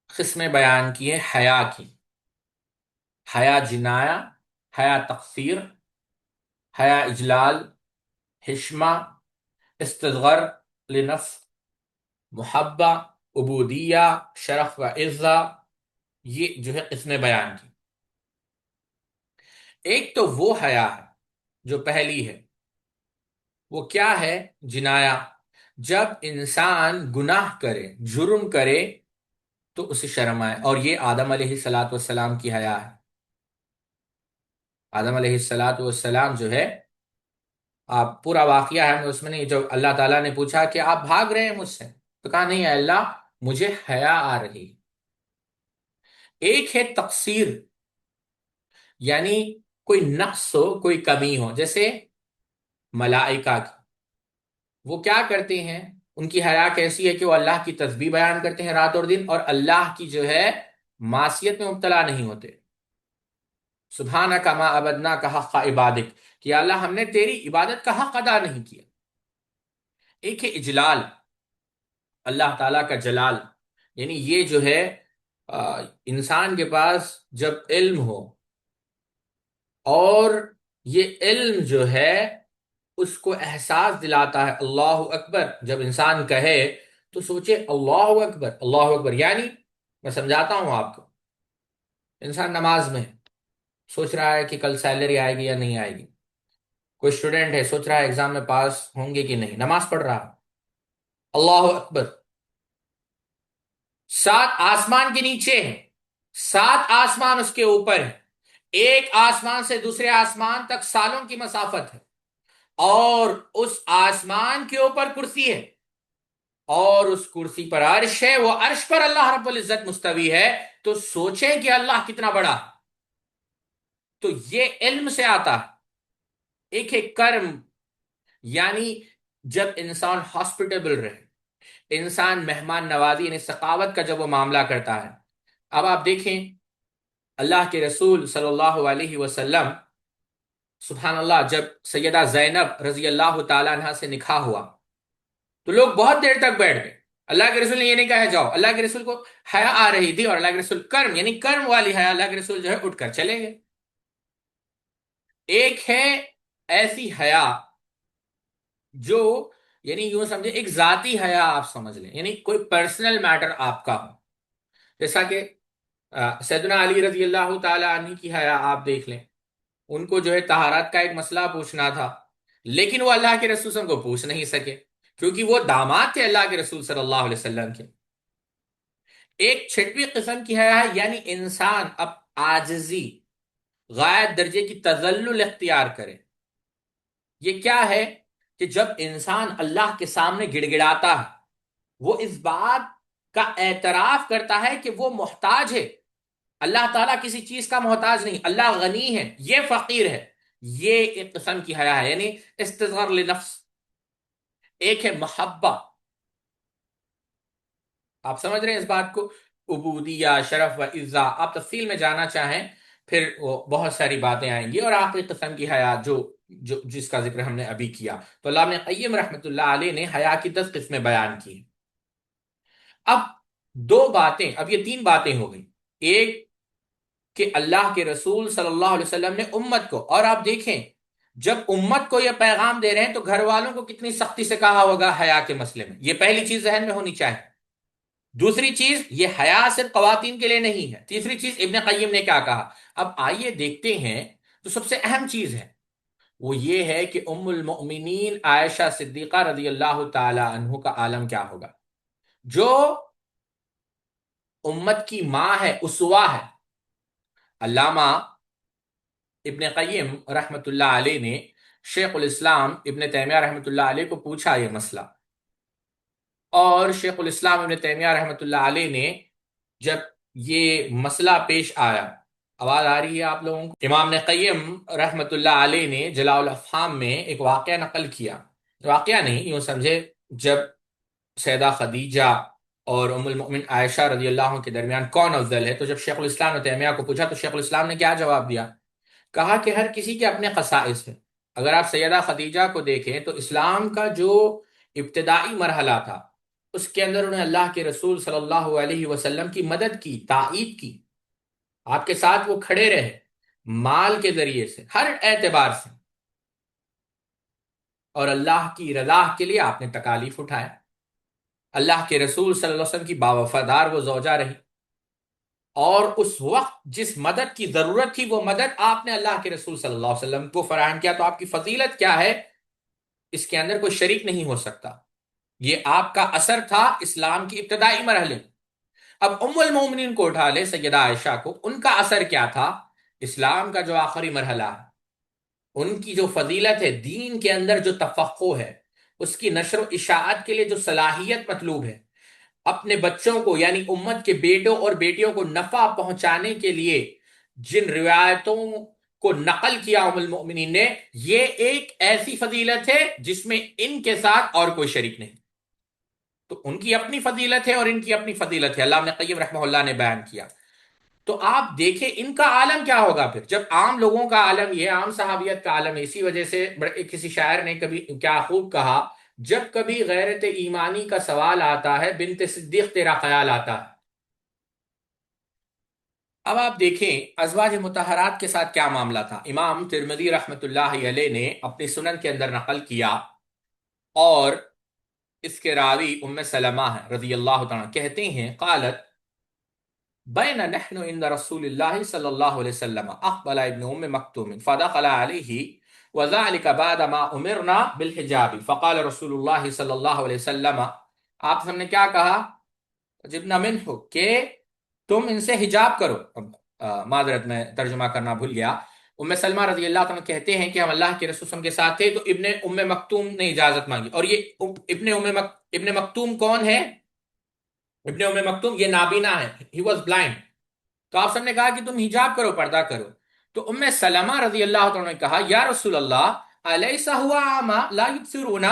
قسمیں بیان کی ہیں حیا کی: حیا جنایا، حیا تقصیر، حیا اجلال، حشمہ، استصغر لنفس، محبہ، عبودیہ، شرف و عزہ، یہ جو ہے قسمیں بیان کی۔ ایک تو وہ حیا ہے جو پہلی ہے، وہ کیا ہے؟ جنایا، جب انسان گناہ کرے، جرم کرے تو اسے شرم آئے، اور یہ آدم علیہ السلام کی حیا ہے۔ آدم علیہ السلام جو ہے، آپ پورا واقعہ ہے اس میں نہیں، جو اللہ تعالیٰ نے پوچھا کہ آپ بھاگ رہے ہیں مجھ سے، تو کہا نہیں اے اللہ، مجھے حیا آ رہی۔ ایک ہے تقصیر، یعنی کوئی نقص ہو، کوئی کمی ہو، جیسے ملائکہ کی، وہ کیا کرتے ہیں؟ ان کی حیا کیسی ہے کہ وہ اللہ کی تسبیح بیان کرتے ہیں رات اور دن، اور اللہ کی جو ہے معصیت میں مبتلا نہیں ہوتے۔ سبحانک ما عبدناک حق عبادک، کہ یا اللہ ہم نے تیری عبادت کا حق ادا نہیں کیا۔ ایک ہے اجلال، اللہ تعالیٰ کا جلال، یعنی یہ جو ہے انسان کے پاس جب علم ہو، اور یہ علم جو ہے اس کو احساس دلاتا ہے اللہ اکبر، جب انسان کہے تو سوچے اللہ اکبر، اللہ اکبر، یعنی میں سمجھاتا ہوں آپ کو، انسان نماز میں ہے، سوچ رہا ہے کہ کل سیلری آئے گی یا نہیں آئے گی. کوئی اسٹوڈنٹ ہے سوچ رہا ہے ایگزام میں پاس ہوں گے کہ نہیں. نماز پڑھ رہا. اللہ اکبر. 7 آسمان کے نیچے ہے، 7 آسمان اس کے اوپر ہے، ایک آسمان سے دوسرے آسمان تک سالوں کی مسافت ہے، اور اس آسمان کے اوپر کرسی ہے، اور اس کرسی پر عرش ہے، وہ عرش پر اللہ رب العزت مستوی ہے. تو سوچیں کہ اللہ کتنا بڑا. تو یہ علم سے آتا ہے. ایک ہے کرم، یعنی جب انسان ہاسپٹیبل رہے، انسان مہمان نوازی یعنی سخاوت کا جب وہ معاملہ کرتا ہے. اب آپ دیکھیں اللہ کے رسول صلی اللہ علیہ وسلم، سبحان اللہ، جب سیدہ زینب رضی اللہ تعالی عنہ سے نکاح ہوا تو لوگ بہت دیر تک بیٹھ گئے. اللہ کے رسول نے یہ نہیں کہا جاؤ. اللہ کے رسول کو حیا آ رہی تھی، اور اللہ کے رسول کرم یعنی کرم والی حیا، اللہ کے رسول جو ہے اٹھ کر چلے گئے. ایک ہے ایسی حیا جو یعنی یوں سمجھے ایک ذاتی حیا آپ سمجھ لیں، یعنی کوئی پرسنل میٹر آپ کا ہو. جیسا کہ سیدنا علی رضی اللہ تعالی عنہ کی حیا آپ دیکھ لیں. ان کو جو ہے طہارت کا ایک مسئلہ پوچھنا تھا، لیکن وہ اللہ کے رسول صلی اللہ علیہ وسلم کو پوچھ نہیں سکے، کیونکہ وہ داماد تھے اللہ کے رسول صلی اللہ علیہ وسلم کے. ایک چھٹویں قسم کی حیا ہے، یعنی انسان اب عاجزی، غایت درجے کی تذلل اختیار کرے. یہ کیا ہے کہ جب انسان اللہ کے سامنے گڑ گڑاتا ہے، وہ اس بات کا اعتراف کرتا ہے کہ وہ محتاج ہے. اللہ تعالیٰ کسی چیز کا محتاج نہیں، اللہ غنی ہے، یہ فقیر ہے. یہ ایک قسم کی حیا ہے، یعنی استصغار لنفس. ایک ہے محبہ. آپ سمجھ رہے ہیں اس بات کو؟ عبودیہ، شرف و عزہ، آپ تفصیل میں جانا چاہیں پھر وہ بہت ساری باتیں آئیں گی. اور آخری قسم کی حیا جس کا ذکر ہم نے ابھی کیا، تو علامہ ابن قیم رحمۃ اللہ علیہ نے حیا کی 10 قسمیں بیان کی. اب اب یہ 3 باتیں ہو گئی. ایک کہ اللہ کے رسول صلی اللہ علیہ وسلم نے امت کو، اور آپ دیکھیں جب امت کو یہ پیغام دے رہے ہیں تو گھر والوں کو کتنی سختی سے کہا ہوگا حیا کے مسئلے میں. یہ پہلی چیز ذہن میں ہونی چاہیے. دوسری چیز، یہ حیا صرف خواتین کے لیے نہیں ہے. تیسری چیز، ابن قیم نے کیا کہا. اب آئیے دیکھتے ہیں. تو سب سے اہم چیز ہے وہ یہ ہے کہ ام المؤمنین عائشہ صدیقہ رضی اللہ تعالی عنہ کا عالم کیا ہوگا، جو امت کی ماں ہے، اسوہ ہے. علامہ ابن قیم رحمۃ اللہ علیہ نے شیخ الاسلام ابن تیمیہ رحمۃ اللہ علیہ کو پوچھا یہ مسئلہ، اور شیخ الاسلام ابن تیمیہ رحمۃ اللہ علیہ نے جب یہ مسئلہ پیش آیا، آواز آ رہی ہے آپ لوگوں کو؟ امام نے قیم رحمۃ اللہ علیہ نے جلاء الافہام میں ایک واقعہ نقل کیا. واقعہ نہیں، یوں سمجھے، جب سیدہ خدیجہ اور ام المؤمن عائشہ رضی اللہ عنہ کے درمیان کون افضل ہے، تو جب شیخ الاسلام ابن تیمیہ کو پوچھا تو شیخ الاسلام نے کیا جواب دیا؟ کہا کہ ہر کسی کے اپنے خصائص ہیں. اگر آپ سیدہ خدیجہ کو دیکھیں تو اسلام کا جو ابتدائی مرحلہ تھا اس کے اندر انہیں اللہ کے رسول صلی اللہ علیہ وسلم کی مدد کی، تائید کی، آپ کے ساتھ وہ کھڑے رہے مال کے ذریعے سے، ہر اعتبار سے، اور اللہ کی رضا کے لیے آپ نے تکالیف اٹھایا. اللہ کے رسول صلی اللہ علیہ وسلم کی باوفادار وہ زوجہ رہی، اور اس وقت جس مدد کی ضرورت تھی وہ مدد آپ نے اللہ کے رسول صلی اللہ علیہ وسلم کو فراہم کیا. تو آپ کی فضیلت کیا ہے، اس کے اندر کوئی شریک نہیں ہو سکتا. یہ آپ کا اثر تھا اسلام کی ابتدائی مرحلے میں. اب ام المومنین کو اٹھا لے، سیدہ عائشہ کو، ان کا اثر کیا تھا اسلام کا جو آخری مرحلہ ہے. ان کی جو فضیلت ہے، دین کے اندر جو تفقہ ہے، اس کی نشر و اشاعت کے لیے جو صلاحیت مطلوب ہے، اپنے بچوں کو یعنی امت کے بیٹوں اور بیٹیوں کو نفع پہنچانے کے لیے جن روایتوں کو نقل کیا ام المؤمنین نے، یہ ایک ایسی فضیلت ہے جس میں ان کے ساتھ اور کوئی شریک نہیں. تو ان کی اپنی فضیلت ہے اور ان کی اپنی فضیلت ہے، علامہ ابن قیم رحمہ اللہ نے بیان کیا. تو آپ دیکھیں ان کا عالم کیا ہوگا پھر، جب عام لوگوں کا عالم یہ عام صحابیت کا عالم ہے. اسی وجہ سے کسی شاعر نے کبھی کیا خوب کہا، جب کبھی غیرت ایمانی کا سوال آتا ہے بنت صدیق تیرا خیال آتا ہے. اب آپ دیکھیں ازواج مطہرات کے ساتھ کیا معاملہ تھا. امام ترمذی رحمۃ اللہ علیہ نے اپنی سنن کے اندر نقل کیا، اور اس کے راوی ام سلمہ ہے رضی اللہ تعالیٰ، کہتے ہیں قالت بین نحن عند رسول اللہ صلی اللہ علیہ وسلم اقبل ابن ام مکتوم فدخل علیہ وذلك بعد ما امرنا بالحجاب فقال رسول اللہ صلی اللہ علیہ وسلم، آپ ہم نے کیا کہا، جبنا منہ کہ تم ان سے حجاب کرو. معذرت میں ترجمہ کرنا بھول گیا. ام سلمہ رضی اللہ عنہ کہتے ہیں کہ ہم اللہ کے رسول صلی اللہ علیہ وسلم کے ساتھ تھے تو ابن ام مکتوم نے اجازت مانگی. اور یہ ابن مکتوم کون ہے؟ ابن ام مکتوم یہ نابینا ہے، ہی واز بلائنڈ. تو آپ سب نے کہا کہ تم حجاب کرو، پردہ کرو. تو ام سلمہ رضی اللہ عنہ نے کہا یا رسول اللہ الیس هو اعمی لا یبصرون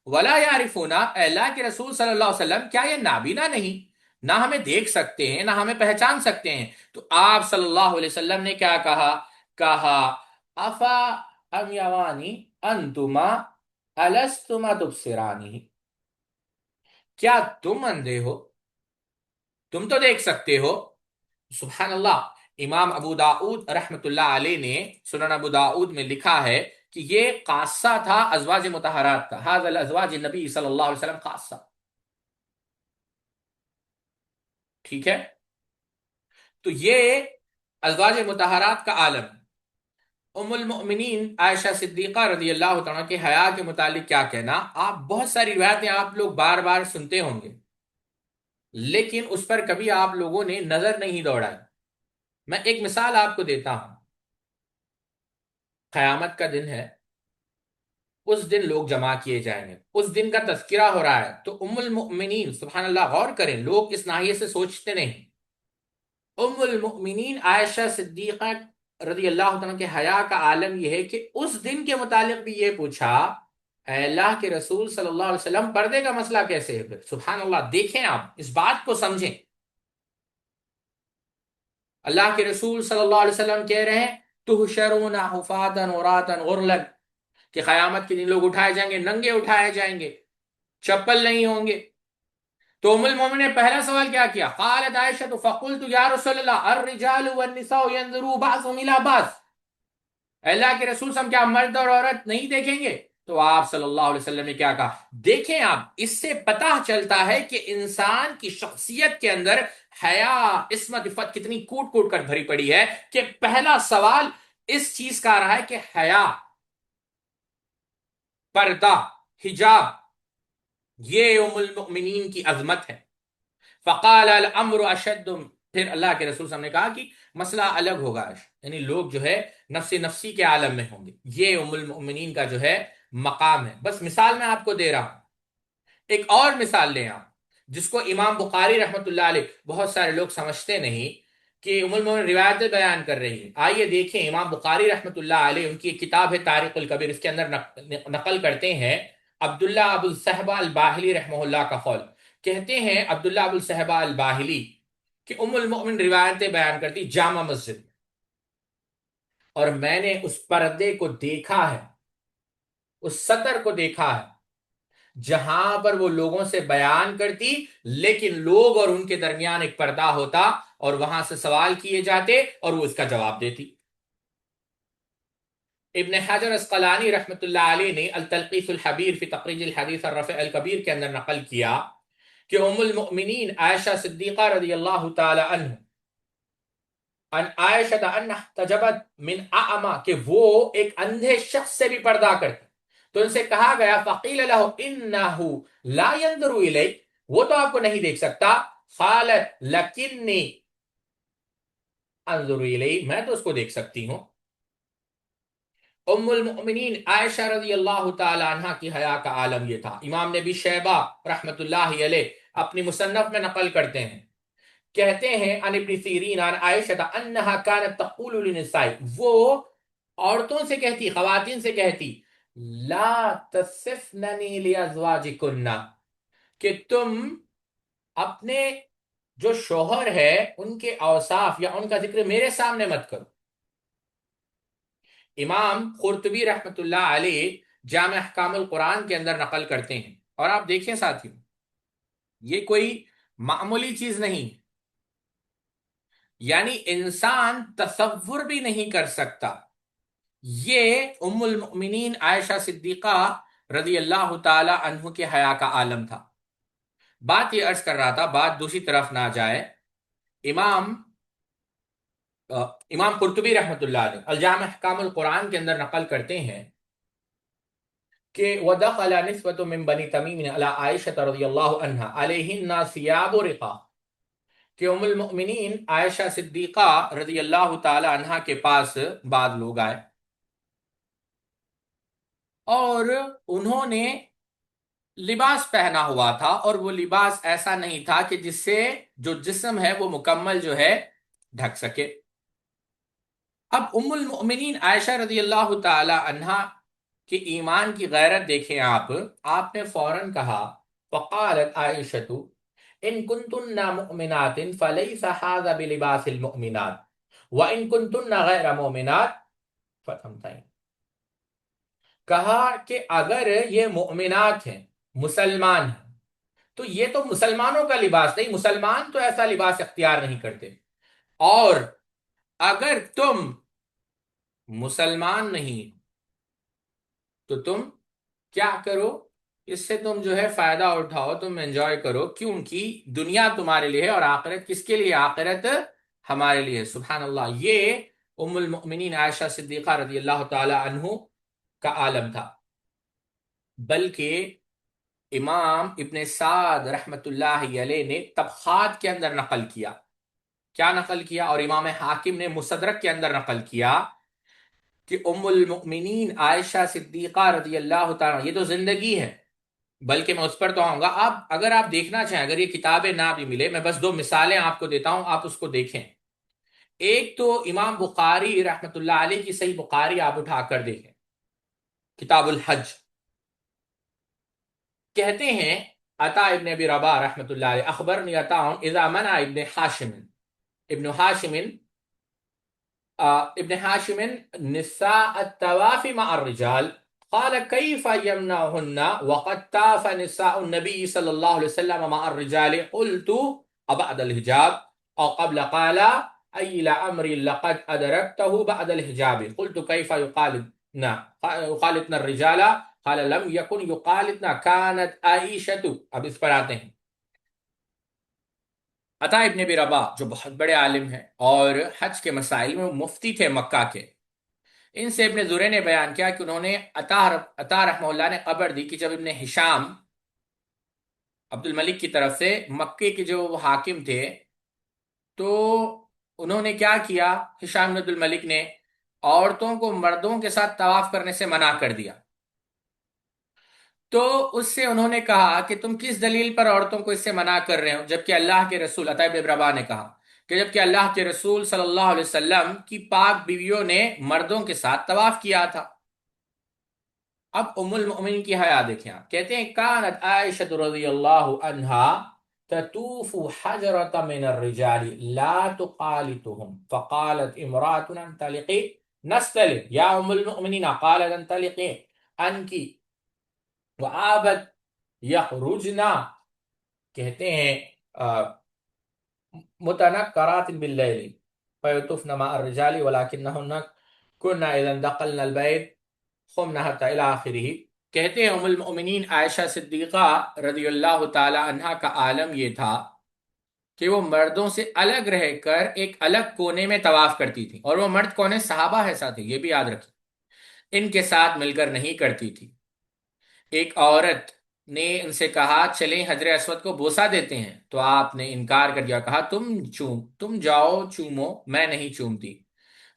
ولا یعرفون، اے اللہ کے رسول صلی اللہ علیہ وسلم کیا یہ نابینا نہیں، نہ ہمیں دیکھ سکتے ہیں نہ ہمیں پہچان سکتے ہیں؟ تو آپ صلی اللہ علیہ وسلم نے کیا کہا؟ کہا افا امیوانی انتما الستما تبصرانی، کیا تم اندھے ہو؟ تم تو دیکھ سکتے ہو. سبحان اللہ. امام ابو داؤد رحمت اللہ علیہ نے سنن ابو داؤد میں لکھا ہے کہ یہ خاصہ تھا ازواج مطہرات کا، هذا الازواج النبی صلی اللہ علیہ وسلم خاصہ. ٹھیک ہے، تو یہ ازواج مطہرات کا عالم. ام المؤمنین عائشہ صدیقہ رضی اللہ عنہ کے حیا کے متعلق کیا کہنا؟ آپ بہت ساری روایتیں آپ لوگ بار بار سنتے ہوں گے، لیکن اس پر کبھی آپ لوگوں نے نظر نہیں دوڑائی. میں ایک مثال آپ کو دیتا ہوں. قیامت کا دن ہے، اس دن لوگ جمع کیے جائیں گے، اس دن کا تذکرہ ہو رہا ہے. تو ام المؤمنین، سبحان اللہ، غور کریں، لوگ اس ناحیے سے سوچتے نہیں. ام المؤمنین عائشہ صدیقہ رضی اللہ عنہ کے حیا کا عالم یہ ہے کہ اس دن کے متعلق بھی یہ پوچھا اے اللہ کے رسول صلی اللہ علیہ وسلم پردے کا مسئلہ کیسے ہے؟ پھر سبحان اللہ، دیکھیں آپ اس بات کو سمجھیں. اللہ کے رسول صلی اللہ علیہ وسلم کہہ رہے ہیں تحشرون حفاتا عراتا غرلا، کہ قیامت کے دن لوگ اٹھائے جائیں گے، ننگے اٹھائے جائیں گے، چپل نہیں ہوں گے. تو ام المومنین نے پہلا سوال کیا کیا؟ قالت عائشہ فقلت یا رسول اللہ الرجال والنساء ينظروا بعضهم الى بعض، اللہ کے رسول صلی اللہ علیہ وسلم کیا مرد اور عورت نہیں دیکھیں گے؟ تو آپ صلی اللہ علیہ وسلم نے کیا کہا؟ دیکھیں آپ، اس سے پتہ چلتا ہے کہ انسان کی شخصیت کے اندر حیا، عصمت، عفت کتنی کوٹ کوٹ کر بھری پڑی ہے کہ پہلا سوال اس چیز کا رہا ہے کہ حیا، پردہ، حجاب، یہ ام المؤمنین کی عظمت ہے. فقال الامر اشد، پھر اللہ کے رسول صلی اللہ علیہ وسلم نے کہا کہ مسئلہ الگ ہوگا، یعنی لوگ جو ہے نفس نفسی کے عالم میں ہوں گے. یہ ام المؤمنین کا جو ہے مقام ہے. بس مثال میں آپ کو دے رہا ہوں. ایک اور مثال لیں آپ، جس کو امام بخاری رحمت اللہ علیہ، بہت سارے لوگ سمجھتے نہیں کہ ام المؤمنین روایتیں بیان کر رہی ہے. آئیے دیکھیں، امام بخاری رحمت اللہ علیہ، ان کی ایک کتاب ہے تاریخ الکبیر، اس کے اندر نقل کرتے ہیں عبداللہ ابو الصحبہ الباہلی رحمہ اللہ کا قول. کہتے ہیں عبداللہ ابو الصحبہ الباہلی کہ ام المؤمن روایتیں بیان کرتی جامع مسجد میں، اور میں نے اس پردے کو دیکھا ہے، اس سطر کو دیکھا ہے جہاں پر وہ لوگوں سے بیان کرتی، لیکن لوگ اور ان کے درمیان ایک پردہ ہوتا اور وہاں سے سوال کیے جاتے اور وہ اس کا جواب دیتی. ابن حجر اسقلانی رحمت اللہ علیہ نے التلقیف الحبیر فی تخریج الحدیث الرفع الکبیر کے اندر نقل کیا کہ ام المؤمنین عائشہ صدیقہ رضی اللہ تعالی عنہ ان عائشہ انہ تجبت من اعما، کہ وہ ایک اندھے شخص سے بھی پردہ کرتی. تو ان سے کہا گیا فقیل له انہ لا ينظر الیک، وہ تو آپ کو نہیں دیکھ سکتا. قالت لکنی انظر الیہ، میں تو اس کو دیکھ سکتی ہوں. ام المؤمنین عائشہ رضی اللہ تعالی عنہ کی حیا کا عالم یہ تھا. امام نبی شیبہ رحمت اللہ علیہ اپنی مصنف میں نقل کرتے ہیں، کہتے ہیں عن ابن سیرین عن عائشہ انہا کانت تقول للنساء، وہ عورتوں سے کہتی، خواتین سے کہتی لا تصفننی لازواجکن، کہ تم اپنے جو شوہر ہے ان کے اوصاف یا ان کا ذکر میرے سامنے مت کرو. امام قرطبی رحمت اللہ علیہ جامع احکام القرآن کے اندر نقل کرتے ہیں، اور آپ دیکھیں ساتھیوں، یہ کوئی معمولی چیز نہیں، یعنی انسان تصور بھی نہیں کر سکتا. یہ ام المؤمنین عائشہ صدیقہ رضی اللہ تعالی عنہ کے حیا کا عالم تھا. بات یہ عرض کر رہا تھا، بات دوسری طرف نہ جائے امام امام قرطبی رحمۃ اللہ علیہ الجامع احکام القرآن کے اندر نقل کرتے ہیں کہ وَدَخَلَ نِسْوَةٌ مِّن بَنِي تَمِيمٍ عَلَىٰ عَائِشَةَ رَضِيَ اللَّهُ عَنْهَا عَلَيْهِنَّ ثِيَابُ رِقَاءٍ، کہ ام المؤمنین عائشہ صدیقہ رضی اللہ تعالی عنہا کے پاس بعض لوگ آئے اور انہوں نے لباس پہنا ہوا تھا، اور وہ لباس ایسا نہیں تھا کہ جس سے جو جسم ہے وہ مکمل جو ہے ڈھک سکے۔ اب ام المؤمنین عائشہ رضی اللہ تعالی عنہا کہ ایمان کی غیرت دیکھیں آپ نے فوراً کہا، فقالت عائشہ ان کنتن مؤمنات فلیس هذا بلباس المؤمنات وان کنتن غیر مؤمنات فتمتعن، کہا کہ اگر یہ مؤمنات ہیں، مسلمان ہیں، تو یہ تو مسلمانوں کا لباس نہیں، مسلمان تو ایسا لباس اختیار نہیں کرتے، اور اگر تم مسلمان نہیں تو تم کیا کرو، اس سے تم جو ہے فائدہ اٹھاؤ، تم انجوائے کرو، کیونکہ دنیا تمہارے لیے ہے اور آخرت کس کے لیے؟ آخرت ہمارے لیے۔ سبحان اللہ، یہ ام المؤمنین عائشہ صدیقہ رضی اللہ تعالی عنہ کا عالم تھا۔ بلکہ امام ابن سعد رحمت اللہ علیہ نے طبقات کے اندر نقل کیا، کیا نقل کیا، اور امام حاکم نے مستدرک کے اندر نقل کیا کہ ام المؤمنین عائشہ صدیقہ رضی اللہ تعالیٰ، یہ تو زندگی ہے، بلکہ میں اس پر تو آؤں گا، آپ اگر آپ دیکھنا چاہیں، اگر یہ کتابیں نہ بھی ملے، میں بس دو مثالیں آپ کو دیتا ہوں، آپ اس کو دیکھیں۔ ایک تو امام بخاری رحمت اللہ علیہ کی صحیح بخاری آپ اٹھا کر دیکھیں، کتاب الحج، کہتے ہیں عطا ابن ابی رباح رحمت اللہ علیہ اخبرنی عطا اذا منع ابن حاشم ابن حاشم نساء التواف مع الرجال قال كيف يمنعهن وقد طاف نساء النبي صلى الله عليه وسلم مع الرجال قلت أبعد الحجاب أو قبل قال أي لأمر لقد أدركته بعد الحجاب قلت كيف يخالطن الرجال قال لم يكن يخالطن كانت عائشة۔ اب اس پر آتے ہیں، عطا ابن ابی رباح جو بہت بڑے عالم ہیں اور حج کے مسائل میں مفتی تھے مکہ کے، ان سے ابن زرے نے بیان کیا کہ انہوں نے عطا رحمہ اللہ نے خبر دی کہ جب ابن ہشام عبد الملک کی طرف سے مکے کے جو حاکم تھے، تو انہوں نے کیا کیا، ہشام بن عبد الملک نے عورتوں کو مردوں کے ساتھ طواف کرنے سے منع کر دیا۔ تو اس سے انہوں نے کہا کہ تم کس دلیل پر عورتوں کو اس سے منع کر رہے ہو، جبکہ اللہ کے رسول، عطا ابن رباح نے کہا کہ جبکہ اللہ کے رسول صلی اللہ علیہ وسلم کی پاک بیویوں نے مردوں کے ساتھ طواف کیا تھا۔ اب ام المؤمنین کی حیا دیکھیں، آپ کہتے ہیں کانت عائشہ رضی اللہ عنہا تطوف حجرۃ من الرجال لا تخالطهم فقالت امرأة انطلقی نستلم یا ام المؤمنین قالت انطلقی انکی وآبت یخرجنا، کہتے ہیں متنکرات باللیل فیطفن مع الرجال ولکنہن کن اذا دخلن البیت خمنہ حتی الی آخرہ۔ کہتے ہیں ام المؤمنین عائشہ صدیقہ رضی اللہ تعالی عنہا کا عالم یہ تھا کہ وہ مردوں سے الگ رہ کر ایک الگ کونے میں طواف کرتی تھی، اور وہ مرد کونے صحابہ ہے ساتھ، یہ بھی یاد رکھیں، ان کے ساتھ مل کر نہیں کرتی تھی۔ ایک عورت نے ان سے کہا چلیں حجر اسود کو بوسہ دیتے ہیں، تو آپ نے انکار کر دیا، کہا تم جاؤ چومو، میں نہیں چومتی۔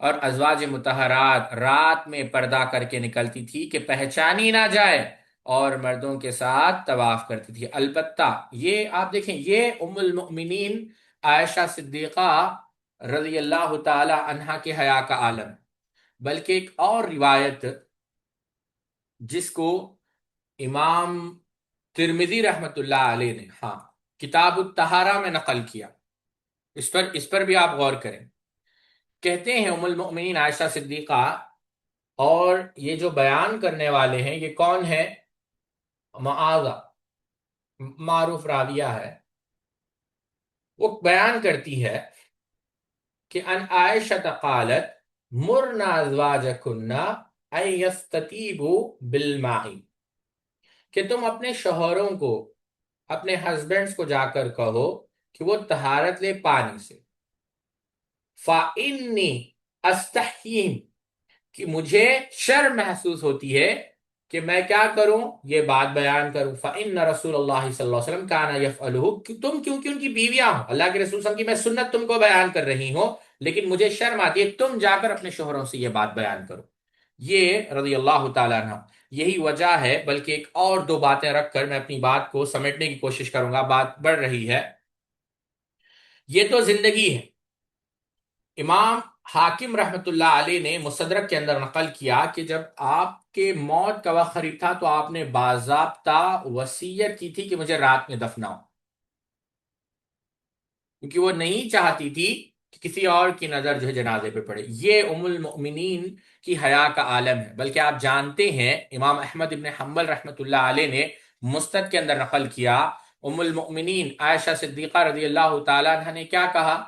اور ازواج مطہرات رات میں پردہ کر کے نکلتی تھی کہ پہچانی نہ جائے، اور مردوں کے ساتھ طواف کرتی تھی۔ البتہ یہ آپ دیکھیں، یہ ام المؤمنین عائشہ صدیقہ رضی اللہ تعالی عنہا کے حیا کا عالم، بلکہ ایک اور روایت جس کو امام ترمذی رحمت اللہ علیہ نے کتاب الطہارہ میں نقل کیا، اس پر بھی آپ غور کریں۔ کہتے ہیں ام المؤمنین عائشہ صدیقہ، اور یہ جو بیان کرنے والے ہیں یہ کون ہے؟ معاذہ، معروف راویہ ہے، وہ بیان کرتی ہے کہ ان عائشہ قالت مرنا ازواجکن ان یستطیبوا بالماء، کہ تم اپنے شوہروں کو، اپنے ہسبینڈز کو جا کر کہو کہ وہ طہارت لے پانی سے۔ فَإِنِّي أَسْتَحْيِي، کہ مجھے شرم محسوس ہوتی ہے کہ میں کیا کروں، یہ بات بیان کروں. فَإِنَّ رسول اللہ صلی اللہ علیہ وسلم كَانَ يَفْعَلُهُ، کہ تم کیونکہ ان کی بیویاں ہو، اللہ کے رسول صلی اللہ علیہ وسلم کی میں سنت تم کو بیان کر رہی ہوں، لیکن مجھے شرم آتی ہے تم جا کر اپنے شوہروں سے یہ بات بیان کرو. یہ رضی اللہ تعالیٰ عنہ یہی وجہ ہے. بلکہ ایک اور دو باتیں رکھ کر میں اپنی بات کو سمیٹنے کی کوشش کروں گا، بات بڑھ رہی ہے. یہ تو زندگی ہے. امام حاکم رحمت اللہ علیہ نے مستدرک کے اندر نقل کیا کہ جب آپ کے موت کا وقت قریب تھا تو آپ نے باضابطہ وصیت کی تھی کہ مجھے رات میں دفناؤ، کیونکہ وہ نہیں چاہتی تھی کہ کسی اور کی نظر جو ہے جنازے پہ پڑے. یہ ام المؤمنین کی حیا کا عالم ہے. بلکہ آپ جانتے ہیں امام احمد ابن حنبل رحمت اللہ علیہ نے مستد کے اندر نقل کیا، ام المؤمنین عائشہ صدیقہ رضی اللہ تعالیٰ عنہ نے کیا کہا،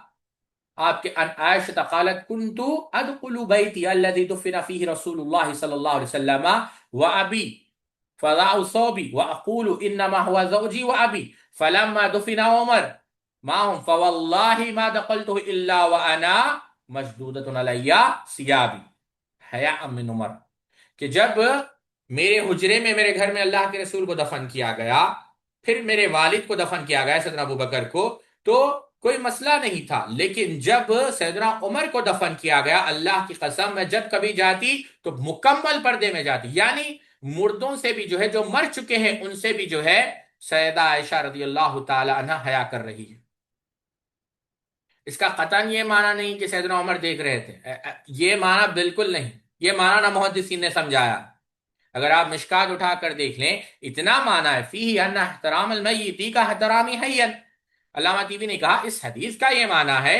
آپ کے ان عائشہ قالت كنت ادخل بیتی الذي دفن فيه رسول الله صلی اللہ علیہ وسلم وابی فضع صوبی واقول انما هو زوجی وابی فلما دفن عمر معهم فوالله ما دخلته الا وانا مشدودة علی ثيابی حیاء من عمر، کہ جب میرے حجرے میں میرے گھر میں اللہ کے رسول کو دفن کیا گیا، پھر میرے والد کو دفن کیا گیا سیدنا ابو بکر کو، تو کوئی مسئلہ نہیں تھا. لیکن جب سیدنا عمر کو دفن کیا گیا، اللہ کی قسم میں جب کبھی جاتی تو مکمل پردے میں جاتی. یعنی مردوں سے بھی جو ہے، جو مر چکے ہیں ان سے بھی جو ہے سیدہ عائشہ رضی اللہ تعالی عنہ حیا کر رہی ہے. اس کا قطعاً یہ معنی نہیں کہ سیدنا عمر دیکھ رہے تھے، یہ معنی بالکل نہیں. یہ معنی نہ محدثین نے سمجھایا. اگر آپ مشکات اٹھا کر دیکھ لیں، اتنا معنی ہے فیہ ان احترام المیتی کا احترامی حیا. علامہ طیبی نے کہا اس حدیث کا یہ معنی ہے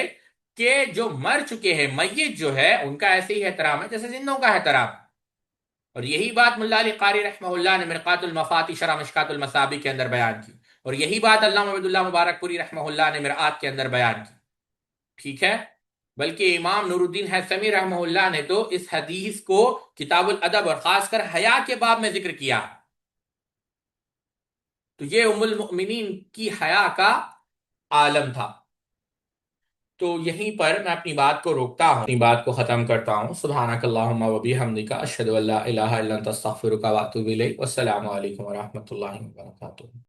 کہ جو مر چکے ہیں میت جو ہے ان کا ایسے ہی احترام ہے جیسے زندوں کا احترام. اور یہی بات ملا علی قاری رحمہ اللہ نے مرقات المفاتی شرح مشکات المصابیح کے اندر بیان کی، اور یہی بات علامہ عبد اللہ مبارک پوری رحمہ اللہ نے مرآت کے اندر بیان کی. ٹھیک ہے. بلکہ امام نور الدین حیثمی رحمہ اللہ نے تو اس حدیث کو کتاب الادب اور خاص کر حیا کے باب میں ذکر کیا. تو یہ ام المؤمنین کی حیا کا عالم تھا. تو یہیں پر میں اپنی بات کو روکتا ہوں، اپنی بات کو ختم کرتا ہوں. سبحانک اللہم و بحمدک اشہد ان لا الہ الا انت استغفرک و اتوب الیک. والسلام علیکم ورحمۃ اللہ وبرکاتہ.